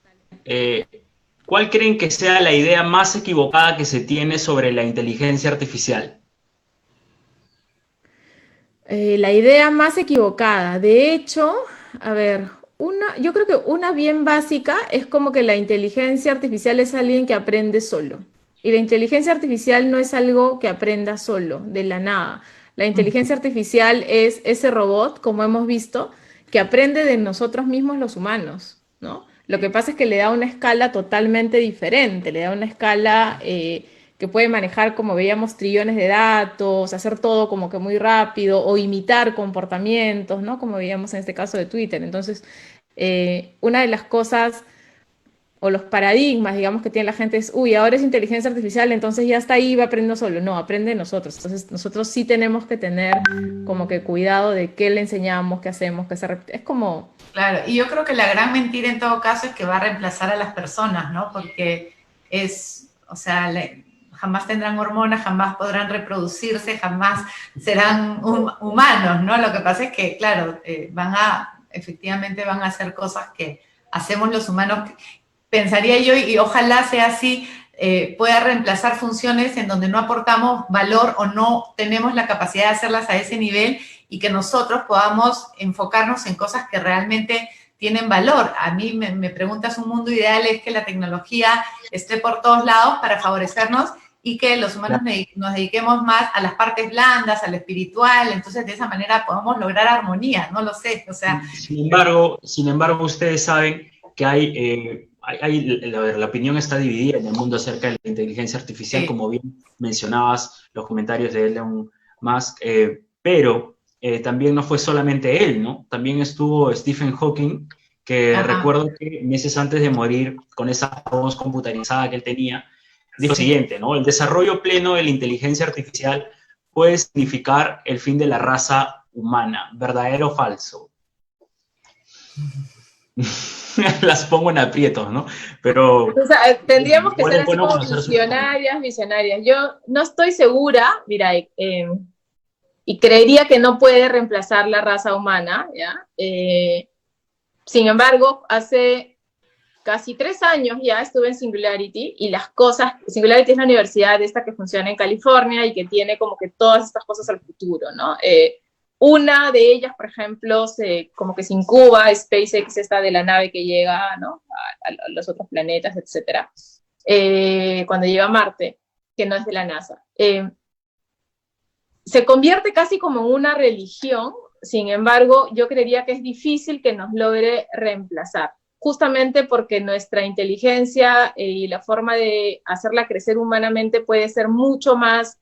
¿Cuál creen que sea la idea más equivocada que se tiene sobre la inteligencia artificial? La idea más equivocada. De hecho, a ver, yo creo que una bien básica es como que la inteligencia artificial es alguien que aprende solo. Y la inteligencia artificial no es algo que aprenda solo, de la nada. La inteligencia artificial es ese robot, como hemos visto, que aprende de nosotros mismos los humanos, ¿no? Lo que pasa es que le da una escala totalmente diferente, le da una escala que puede manejar, como veíamos, trillones de datos, hacer todo como que muy rápido o imitar comportamientos, ¿no? Como veíamos en este caso de Twitter. Entonces, una de las cosas o los paradigmas, digamos, que tiene la gente es, uy, ahora es inteligencia artificial, entonces ya está ahí, va aprendiendo solo. No, aprende de nosotros. Entonces, nosotros sí tenemos que tener como que cuidado de qué le enseñamos, qué hacemos, qué se repite. Es como... Claro, y yo creo que la gran mentira en todo caso es que va a reemplazar a las personas, ¿no? Porque o sea, jamás tendrán hormonas, jamás podrán reproducirse, jamás serán humanos, ¿no? Lo que pasa es que, claro, efectivamente van a hacer cosas que hacemos los humanos. Pensaría yo, y ojalá sea así, pueda reemplazar funciones en donde no aportamos valor o no tenemos la capacidad de hacerlas a ese nivel y que nosotros podamos enfocarnos en cosas que realmente tienen valor. A mí me preguntas, un mundo ideal es que la tecnología esté por todos lados para favorecernos y que los humanos nos dediquemos más a las partes blandas, a lo espiritual, entonces de esa manera podemos lograr armonía, no lo sé, o sea... Sin embargo, ustedes saben que la opinión está dividida en el mundo acerca de la inteligencia artificial, sí. Como bien mencionabas los comentarios de Elon Musk, pero también no fue solamente él, ¿no? También estuvo Stephen Hawking, que recuerdo que meses antes de morir, con esa voz computarizada que él tenía, dijo lo siguiente, ¿no? El desarrollo pleno de la inteligencia artificial puede significar el fin de la raza humana, ¿verdadero o falso? Las pongo en aprietos, ¿no? Pero... O sea, tendríamos que ser así como visionarias. Yo no estoy segura, mira, y creería que no puede reemplazar la raza humana, ¿ya? Sin embargo, hace casi 3 años ya estuve en Singularity y Singularity es la universidad esta que funciona en California y que tiene como que todas estas cosas al futuro, ¿no? Una de ellas, por ejemplo, como que se incuba, SpaceX, esta de la nave que llega, ¿no? a los otros planetas, etc. Cuando llega a Marte, que no es de la NASA. Se convierte casi como en una religión, sin embargo, yo creería que es difícil que nos logre reemplazar, justamente porque nuestra inteligencia y la forma de hacerla crecer humanamente puede ser mucho más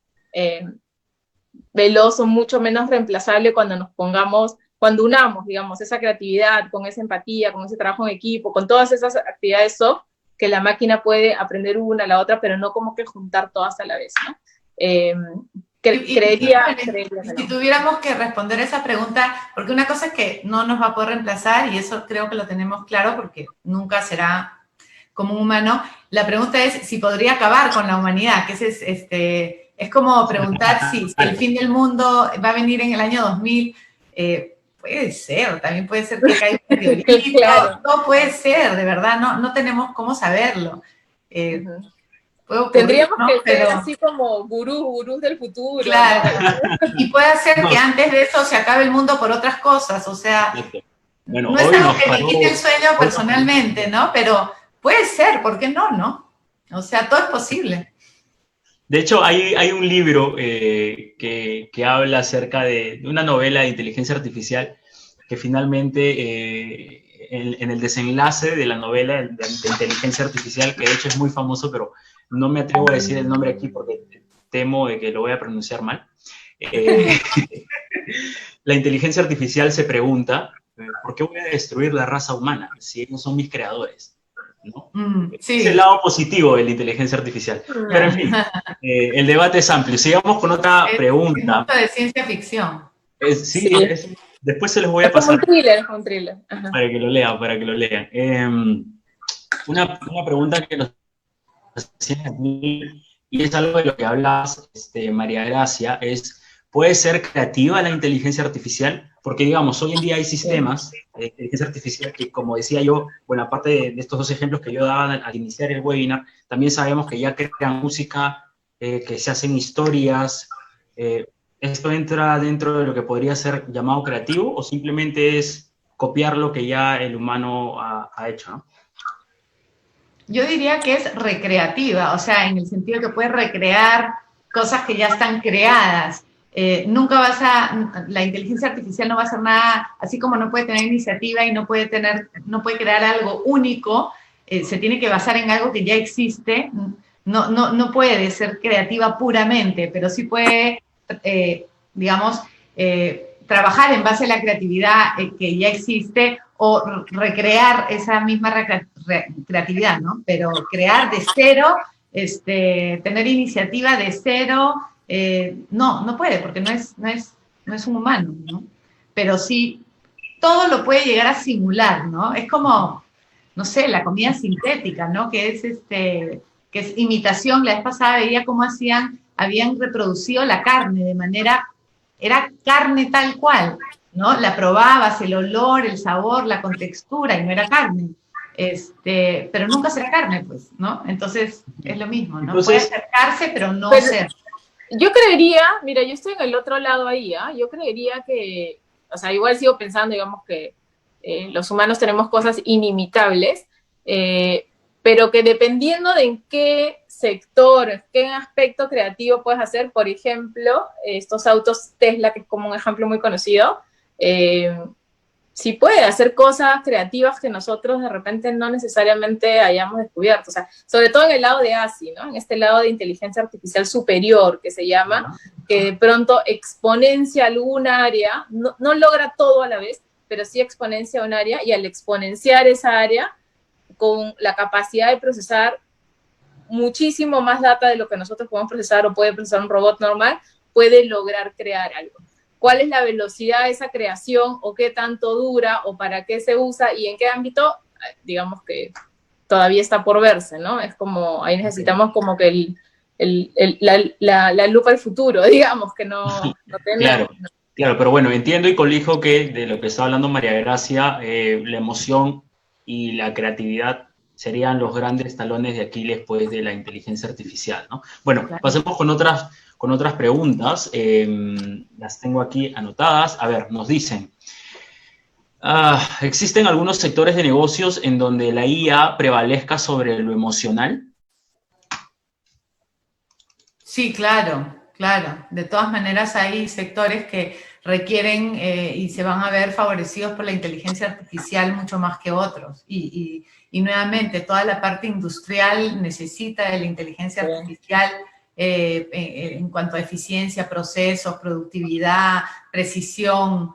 veloz o mucho menos reemplazable cuando unamos, digamos, esa creatividad con esa empatía, con ese trabajo en equipo, con todas esas actividades soft que la máquina puede aprender una a la otra, pero no como que juntar todas a la vez, ¿no? Creería si tuviéramos que responder esa pregunta, porque una cosa es que no nos va a poder reemplazar, y eso creo que lo tenemos claro, porque nunca será como un humano. La pregunta es si podría acabar con la humanidad, que es como preguntar si el fin del mundo va a venir en el año 2000. Puede ser, también puede ser que caiga un meteorito, claro. Todo puede ser, de verdad, no tenemos cómo saberlo. Tendríamos que ser así como gurús del futuro. Claro, ¿no? Y puede ser que antes de eso se acabe el mundo por otras cosas, o sea, bueno, no es algo que me quite el sueño personalmente, ¿no? Pero puede ser, ¿por qué no? O sea, todo es posible. De hecho, hay un libro que habla acerca de una novela de inteligencia artificial que finalmente en el desenlace de la novela de inteligencia artificial, que de hecho es muy famoso, pero no me atrevo a decir el nombre aquí porque temo de que lo voy a pronunciar mal. La inteligencia artificial se pregunta, ¿por qué voy a destruir la raza humana si ellos son mis creadores? ¿No? Sí. Es el lado positivo de la inteligencia artificial. Pero en fin, el debate es amplio. Sigamos con otra pregunta. Es de ciencia ficción. Sí, Sí. Después se los voy a Es como pasar. es como un thriller. Ajá. Para que lo lean. Una pregunta que nos hacían aquí, y es algo de lo que hablas, María Gracia, es, ¿puede ser creativa la inteligencia artificial? Porque, digamos, hoy en día hay sistemas de inteligencia artificial que, como decía yo, bueno, aparte de estos dos ejemplos que yo daba al iniciar el webinar, también sabemos que ya crean música, que se hacen historias. ¿Esto entra dentro de lo que podría ser llamado creativo o simplemente es copiar lo que ya el humano ha hecho, ¿no? Yo diría que es recreativa, o sea, en el sentido que puede recrear cosas que ya están creadas. La inteligencia artificial no va a hacer nada, así como no puede tener iniciativa y no puede crear algo único, se tiene que basar en algo que ya existe. No puede ser creativa puramente, pero sí puede, digamos, trabajar en base a la creatividad que ya existe o recrear esa misma creatividad, ¿no? Pero crear de cero, tener iniciativa de cero, no puede, porque no es un humano, ¿no? Pero sí, todo lo puede llegar a simular, ¿no? Es como, no sé, la comida sintética, ¿no? Que es imitación. La vez pasada veía cómo habían reproducido la carne de manera, era carne tal cual, ¿no? La probabas, el olor, el sabor, la contextura, y no era carne. Pero nunca será carne, pues, ¿no? Entonces, es lo mismo, ¿no? Entonces, puede acercarse, pero no ser. Yo creería, mira, yo estoy en el otro lado ahí, yo creería que, o sea, igual sigo pensando, digamos, que los humanos tenemos cosas inimitables, pero que dependiendo de en qué sector, qué aspecto creativo puedes hacer, por ejemplo, estos autos Tesla, que es como un ejemplo muy conocido, sí puede hacer cosas creativas que nosotros de repente no necesariamente hayamos descubierto. O sea, sobre todo en el lado de ASI, ¿no? En este lado de inteligencia artificial superior, que se llama, que de pronto exponencia alguna área, no logra todo a la vez, pero sí exponencia un área, y al exponenciar esa área, con la capacidad de procesar muchísimo más data de lo que nosotros podemos procesar o puede procesar un robot normal, puede lograr crear algo. ¿Cuál es la velocidad de esa creación o qué tanto dura o para qué se usa y en qué ámbito? Digamos que todavía está por verse, ¿no? Es como, ahí necesitamos como que la lupa al futuro, digamos, que no tenemos. Claro, pero bueno, entiendo y colijo que de lo que está hablando María Gracia, la emoción y la creatividad serían los grandes talones de Aquiles, pues, de la inteligencia artificial, ¿no? Bueno, claro. Pasemos con otras preguntas. Las tengo aquí anotadas. A ver, nos dicen, ¿existen algunos sectores de negocios en donde la IA prevalezca sobre lo emocional? Sí, claro. De todas maneras hay sectores que requieren y se van a ver favorecidos por la inteligencia artificial mucho más que otros. Y nuevamente, toda la parte industrial necesita de la inteligencia artificial en cuanto a eficiencia, procesos, productividad, precisión,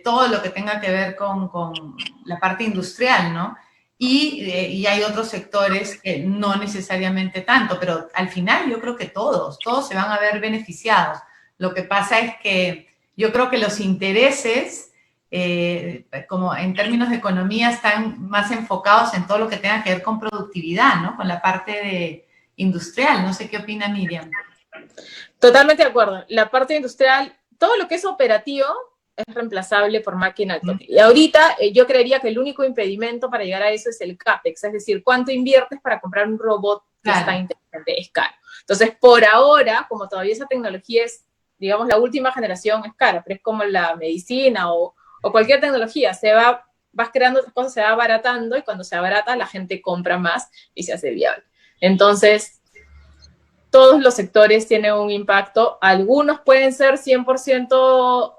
todo lo que tenga que ver con la parte industrial, ¿no? Y hay otros sectores que no necesariamente tanto, pero al final yo creo que todos se van a ver beneficiados. Lo que pasa es que yo creo que los intereses, como en términos de economía, están más enfocados en todo lo que tenga que ver con productividad, ¿no? Con la parte industrial. No sé qué opina Miriam. Totalmente de acuerdo. La parte industrial, todo lo que es operativo, es reemplazable por máquina. Y ahorita yo creería que el único impedimento para llegar a eso es el CAPEX, es decir, cuánto inviertes para comprar un robot que está inteligente, es caro. Entonces, por ahora, como todavía esa tecnología es, digamos, la última generación, es cara, pero es como la medicina o cualquier tecnología, vas creando otras cosas, se va abaratando, y cuando se abarata, la gente compra más y se hace viable. Entonces, todos los sectores tienen un impacto, algunos pueden ser 100%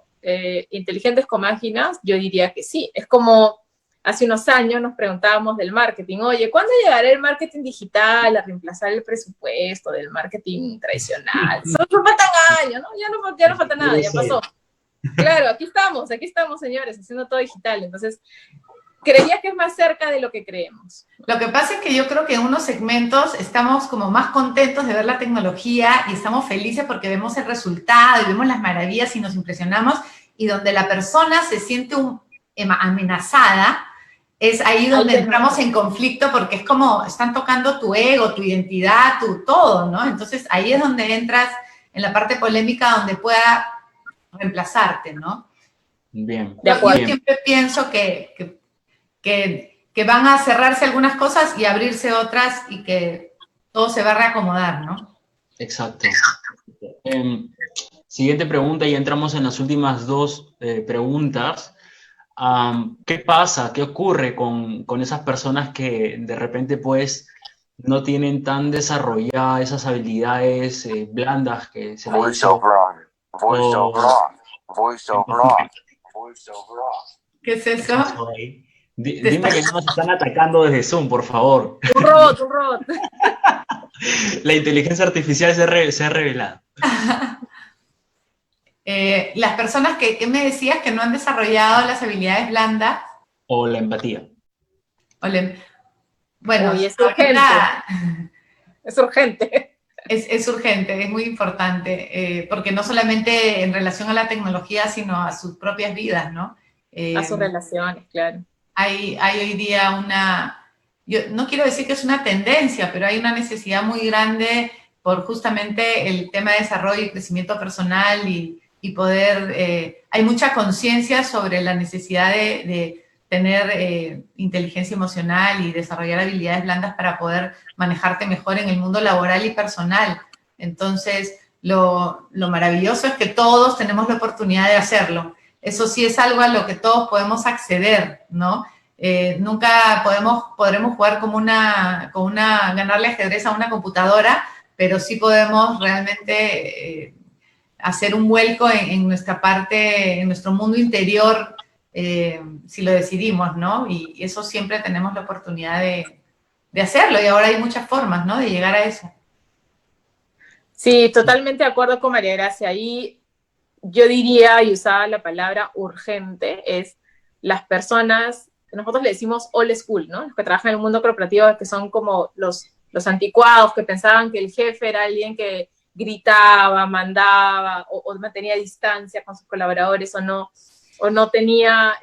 inteligentes con máquinas? Yo diría que sí. Es como hace unos años nos preguntábamos del marketing, oye, ¿cuándo llegará el marketing digital a reemplazar el presupuesto del marketing tradicional? Solo faltan años, ¿no? Ya no falta nada, ya pasó. Claro, aquí estamos, señores, haciendo todo digital. Entonces, creería que es más cerca de lo que creemos. Lo que pasa es que yo creo que en unos segmentos estamos como más contentos de ver la tecnología y estamos felices porque vemos el resultado y vemos las maravillas y nos impresionamos, y donde la persona se siente amenazada, es ahí donde entramos en conflicto, porque es como están tocando tu ego, tu identidad, tu todo, ¿no? Entonces ahí es donde entras en la parte polémica donde pueda reemplazarte, ¿no? Bien. Yo siempre pienso que van a cerrarse algunas cosas y abrirse otras y que todo se va a reacomodar, ¿no? Exacto. Siguiente pregunta, y entramos en las últimas dos preguntas. ¿Qué pasa? ¿Qué ocurre con esas personas que de repente pues no tienen tan desarrolladas esas habilidades blandas que se les dice? ¿Qué es eso? Dime que no nos están atacando desde Zoom, por favor. Un robot. La inteligencia artificial se ha revelado. Las personas que me decías que no han desarrollado las habilidades blandas. O la empatía. Bueno, es urgente. Es urgente. Es urgente, es muy importante, porque no solamente en relación a la tecnología, sino a sus propias vidas, ¿no? A sus relaciones, claro. Hay hoy día yo no quiero decir que es una tendencia, pero hay una necesidad muy grande por justamente el tema de desarrollo y crecimiento personal y poder, hay mucha conciencia sobre la necesidad de tener inteligencia emocional y desarrollar habilidades blandas para poder manejarte mejor en el mundo laboral y personal. Entonces, lo maravilloso es que todos tenemos la oportunidad de hacerlo. Eso sí es algo a lo que todos podemos acceder, ¿no? Nunca podremos jugar ganarle ajedrez a una computadora, pero sí podemos realmente hacer un vuelco en nuestra parte, en nuestro mundo interior, si lo decidimos, ¿no? Y eso siempre tenemos la oportunidad de hacerlo, y ahora hay muchas formas, ¿no?, de llegar a eso. Sí, totalmente de acuerdo con María Gracia. Ahí yo diría, y usaba la palabra urgente, es las personas, nosotros le decimos old school, ¿no? Los que trabajan en el mundo corporativo, que son como los anticuados, que pensaban que el jefe era alguien que gritaba, mandaba, o mantenía distancia con sus colaboradores, o no tenía,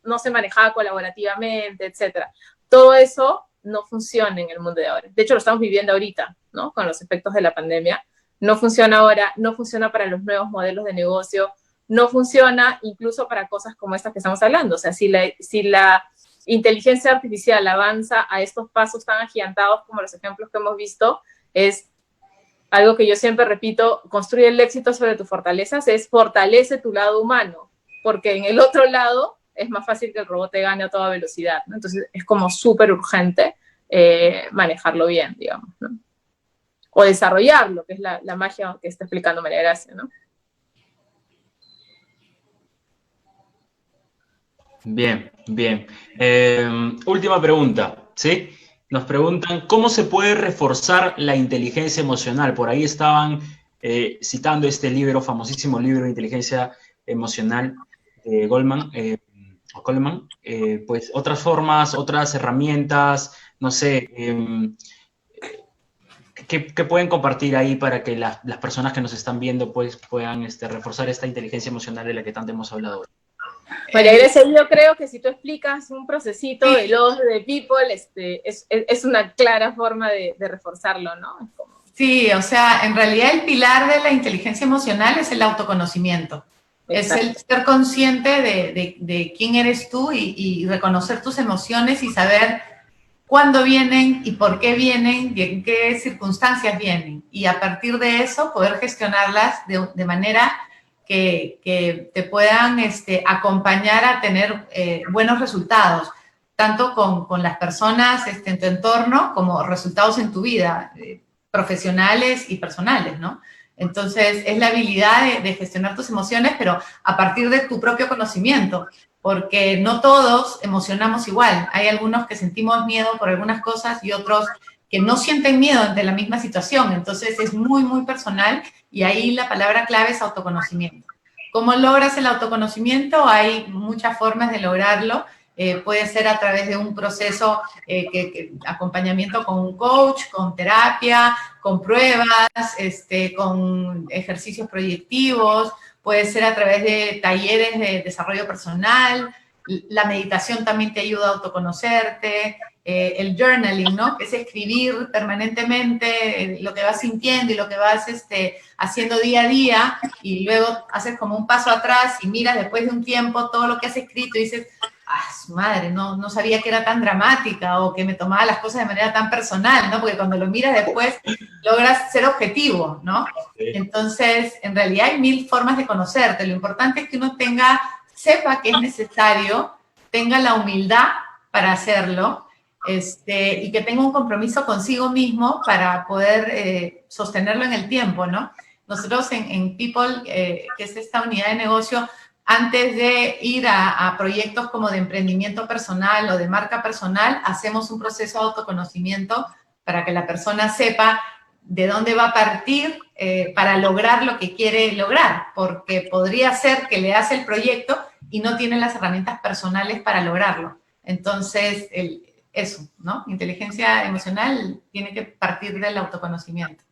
no se manejaba colaborativamente, etcétera. Todo eso no funciona en el mundo de ahora. De hecho, lo estamos viviendo ahorita, ¿no? Con los efectos de la pandemia. No funciona ahora, no funciona para los nuevos modelos de negocio, no funciona incluso para cosas como estas que estamos hablando. O sea, si la inteligencia artificial avanza a estos pasos tan agigantados como los ejemplos que hemos visto, es algo que yo siempre repito: construye el éxito sobre tus fortalezas, fortalece tu lado humano, porque en el otro lado es más fácil que el robot te gane a toda velocidad, ¿no? Entonces es como súper urgente manejarlo bien, digamos, ¿no? O desarrollarlo, que es la magia que está explicando María Gracia, ¿no? Bien. Última pregunta, ¿sí? Nos preguntan, ¿cómo se puede reforzar la inteligencia emocional? Por ahí estaban citando este libro, famosísimo libro de inteligencia emocional de Goleman. Pues otras formas, otras herramientas, no sé, ¿qué pueden compartir ahí para que las personas que nos están viendo pues puedan reforzar esta inteligencia emocional de la que tanto hemos hablado hoy? María Grecia, yo creo que si tú explicas un procesito de los de People, es una clara forma de reforzarlo, ¿no? Es como... Sí, o sea, en realidad el pilar de la inteligencia emocional es el autoconocimiento. Exacto. Es el ser consciente de quién eres tú y reconocer tus emociones y saber cuándo vienen y por qué vienen y en qué circunstancias vienen. Y a partir de eso poder gestionarlas de manera que te puedan acompañar a tener buenos resultados, tanto con las personas en tu entorno como resultados en tu vida, profesionales y personales, ¿no? Entonces, es la habilidad de gestionar tus emociones, pero a partir de tu propio conocimiento, porque no todos emocionamos igual. Hay algunos que sentimos miedo por algunas cosas y otros que no sienten miedo ante la misma situación. Entonces, es muy, muy personal y ahí la palabra clave es autoconocimiento. ¿Cómo logras el autoconocimiento? Hay muchas formas de lograrlo. Puede ser a través de un proceso, acompañamiento con un coach, con terapia, con pruebas, con ejercicios proyectivos, puede ser a través de talleres de desarrollo personal, la meditación también te ayuda a autoconocerte, el journaling, ¿no? Que es escribir permanentemente lo que vas sintiendo y lo que vas haciendo día a día, y luego haces como un paso atrás y miras después de un tiempo todo lo que has escrito y dices, ¡ah, su madre! No sabía que era tan dramática o que me tomaba las cosas de manera tan personal, ¿no? Porque cuando lo miras después logras ser objetivo, ¿no? Entonces, en realidad hay 1000 formas de conocerte. Lo importante es que uno sepa que es necesario, tenga la humildad para hacerlo, y que tenga un compromiso consigo mismo para poder sostenerlo en el tiempo, ¿no? Nosotros en People, que es esta unidad de negocio, antes de ir a proyectos como de emprendimiento personal o de marca personal, hacemos un proceso de autoconocimiento para que la persona sepa de dónde va a partir para lograr lo que quiere lograr, porque podría ser que le hace el proyecto y no tiene las herramientas personales para lograrlo. Entonces, eso, ¿no? Inteligencia emocional tiene que partir del autoconocimiento.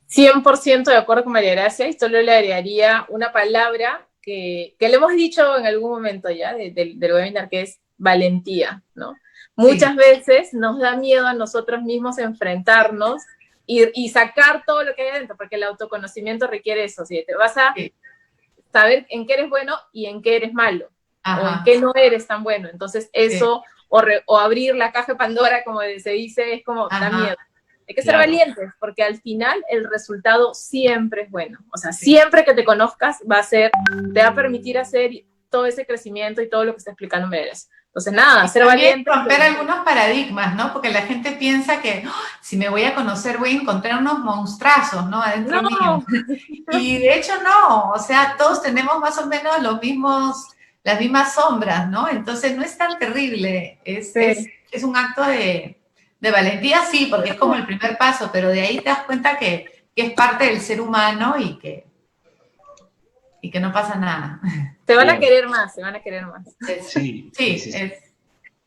100% de acuerdo con María Gracia, y solo le agregaría una palabra que le hemos dicho en algún momento ya del webinar, que es valentía, ¿no? Muchas veces nos da miedo a nosotros mismos enfrentarnos y sacar todo lo que hay adentro, porque el autoconocimiento requiere eso, ¿sí? Te vas a saber en qué eres bueno y en qué eres malo, o en qué no eres tan bueno. Entonces eso, o abrir la caja de Pandora, como se dice, es como, da miedo. Hay que ser valientes, porque al final el resultado siempre es bueno. O sea, siempre que te conozcas te va a permitir hacer todo ese crecimiento y todo lo que está explicando Meredith. Entonces, nada, ser valiente. Romper algunos paradigmas, ¿no? Porque la gente piensa que si me voy a conocer voy a encontrar unos monstruazos, ¿no? Adentro mío. Y de hecho no, o sea, todos tenemos más o menos las mismas sombras, ¿no? Entonces no es tan terrible, es un acto de valentía, sí, porque es como el primer paso, pero de ahí te das cuenta que es parte del ser humano y que no pasa nada. Te van a querer más, se van a querer más. Sí.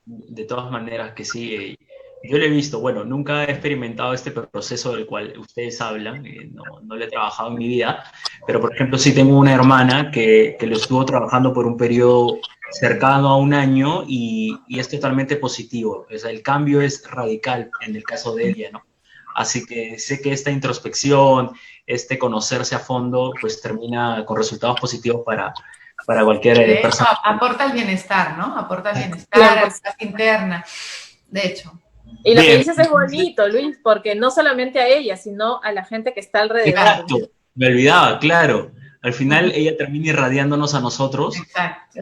De todas maneras que sí. Yo lo he visto, bueno, nunca he experimentado este proceso del cual ustedes hablan, no lo he trabajado en mi vida, pero por ejemplo sí tengo una hermana que lo estuvo trabajando por un periodo cercano a un año y es totalmente positivo. O sea, el cambio es radical en el caso de ella, ¿no? Así que sé que esta introspección, conocerse a fondo, pues termina con resultados positivos para cualquier persona. Aporta el bienestar, ¿no? Aporta el bienestar, la paz interna, de hecho. Y lo que dices es bonito, Luis, porque no solamente a ella, sino a la gente que está alrededor. Exacto, me olvidaba, claro. Al final ella termina irradiándonos a nosotros. Exacto.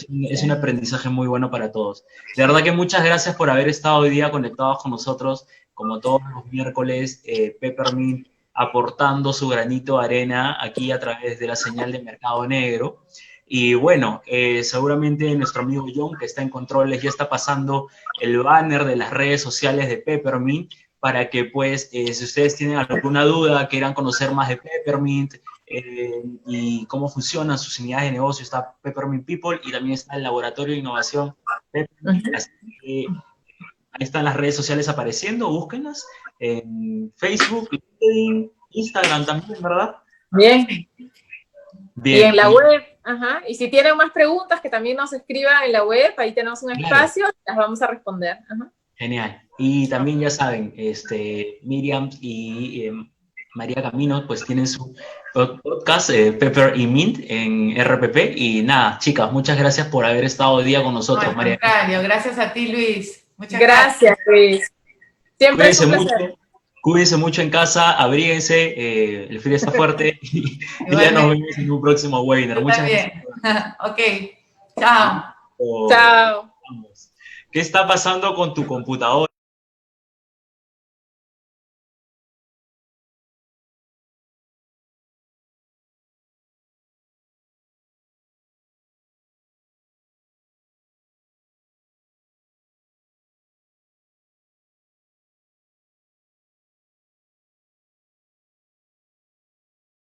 Y es un aprendizaje muy bueno para todos. De verdad que muchas gracias por haber estado hoy día conectados con nosotros, como todos los miércoles, Peppermint aportando su granito de arena aquí a través de la señal de Mercado Negro. Y bueno, seguramente nuestro amigo John, que está en controles, ya está pasando el banner de las redes sociales de Peppermint para que, pues, si ustedes tienen alguna duda, quieran conocer más de Peppermint y cómo funcionan sus unidades de negocio, está Peppermint People y también está el Laboratorio de Innovación Peppermint. Así que ahí están las redes sociales apareciendo, búsquenlas en Facebook, LinkedIn, Instagram también, ¿verdad? Bien. Y en la web. Y si tienen más preguntas, que también nos escriban en la web, ahí tenemos un espacio, las vamos a responder. Genial. Y también ya saben, Miriam y María Camino, pues tienen su podcast, Pepper y Mint, en RPP. Y nada, chicas, muchas gracias por haber estado hoy día con nosotros, no, María. Gracias a ti, Luis. Muchas gracias, Luis. Siempre Cuídense mucho. Cuídense mucho en casa, abríguense, el frío está fuerte y ya nos vemos en un próximo webinar. Muchas gracias. Ok, chao. Chao. ¿Qué está pasando con tu computadora?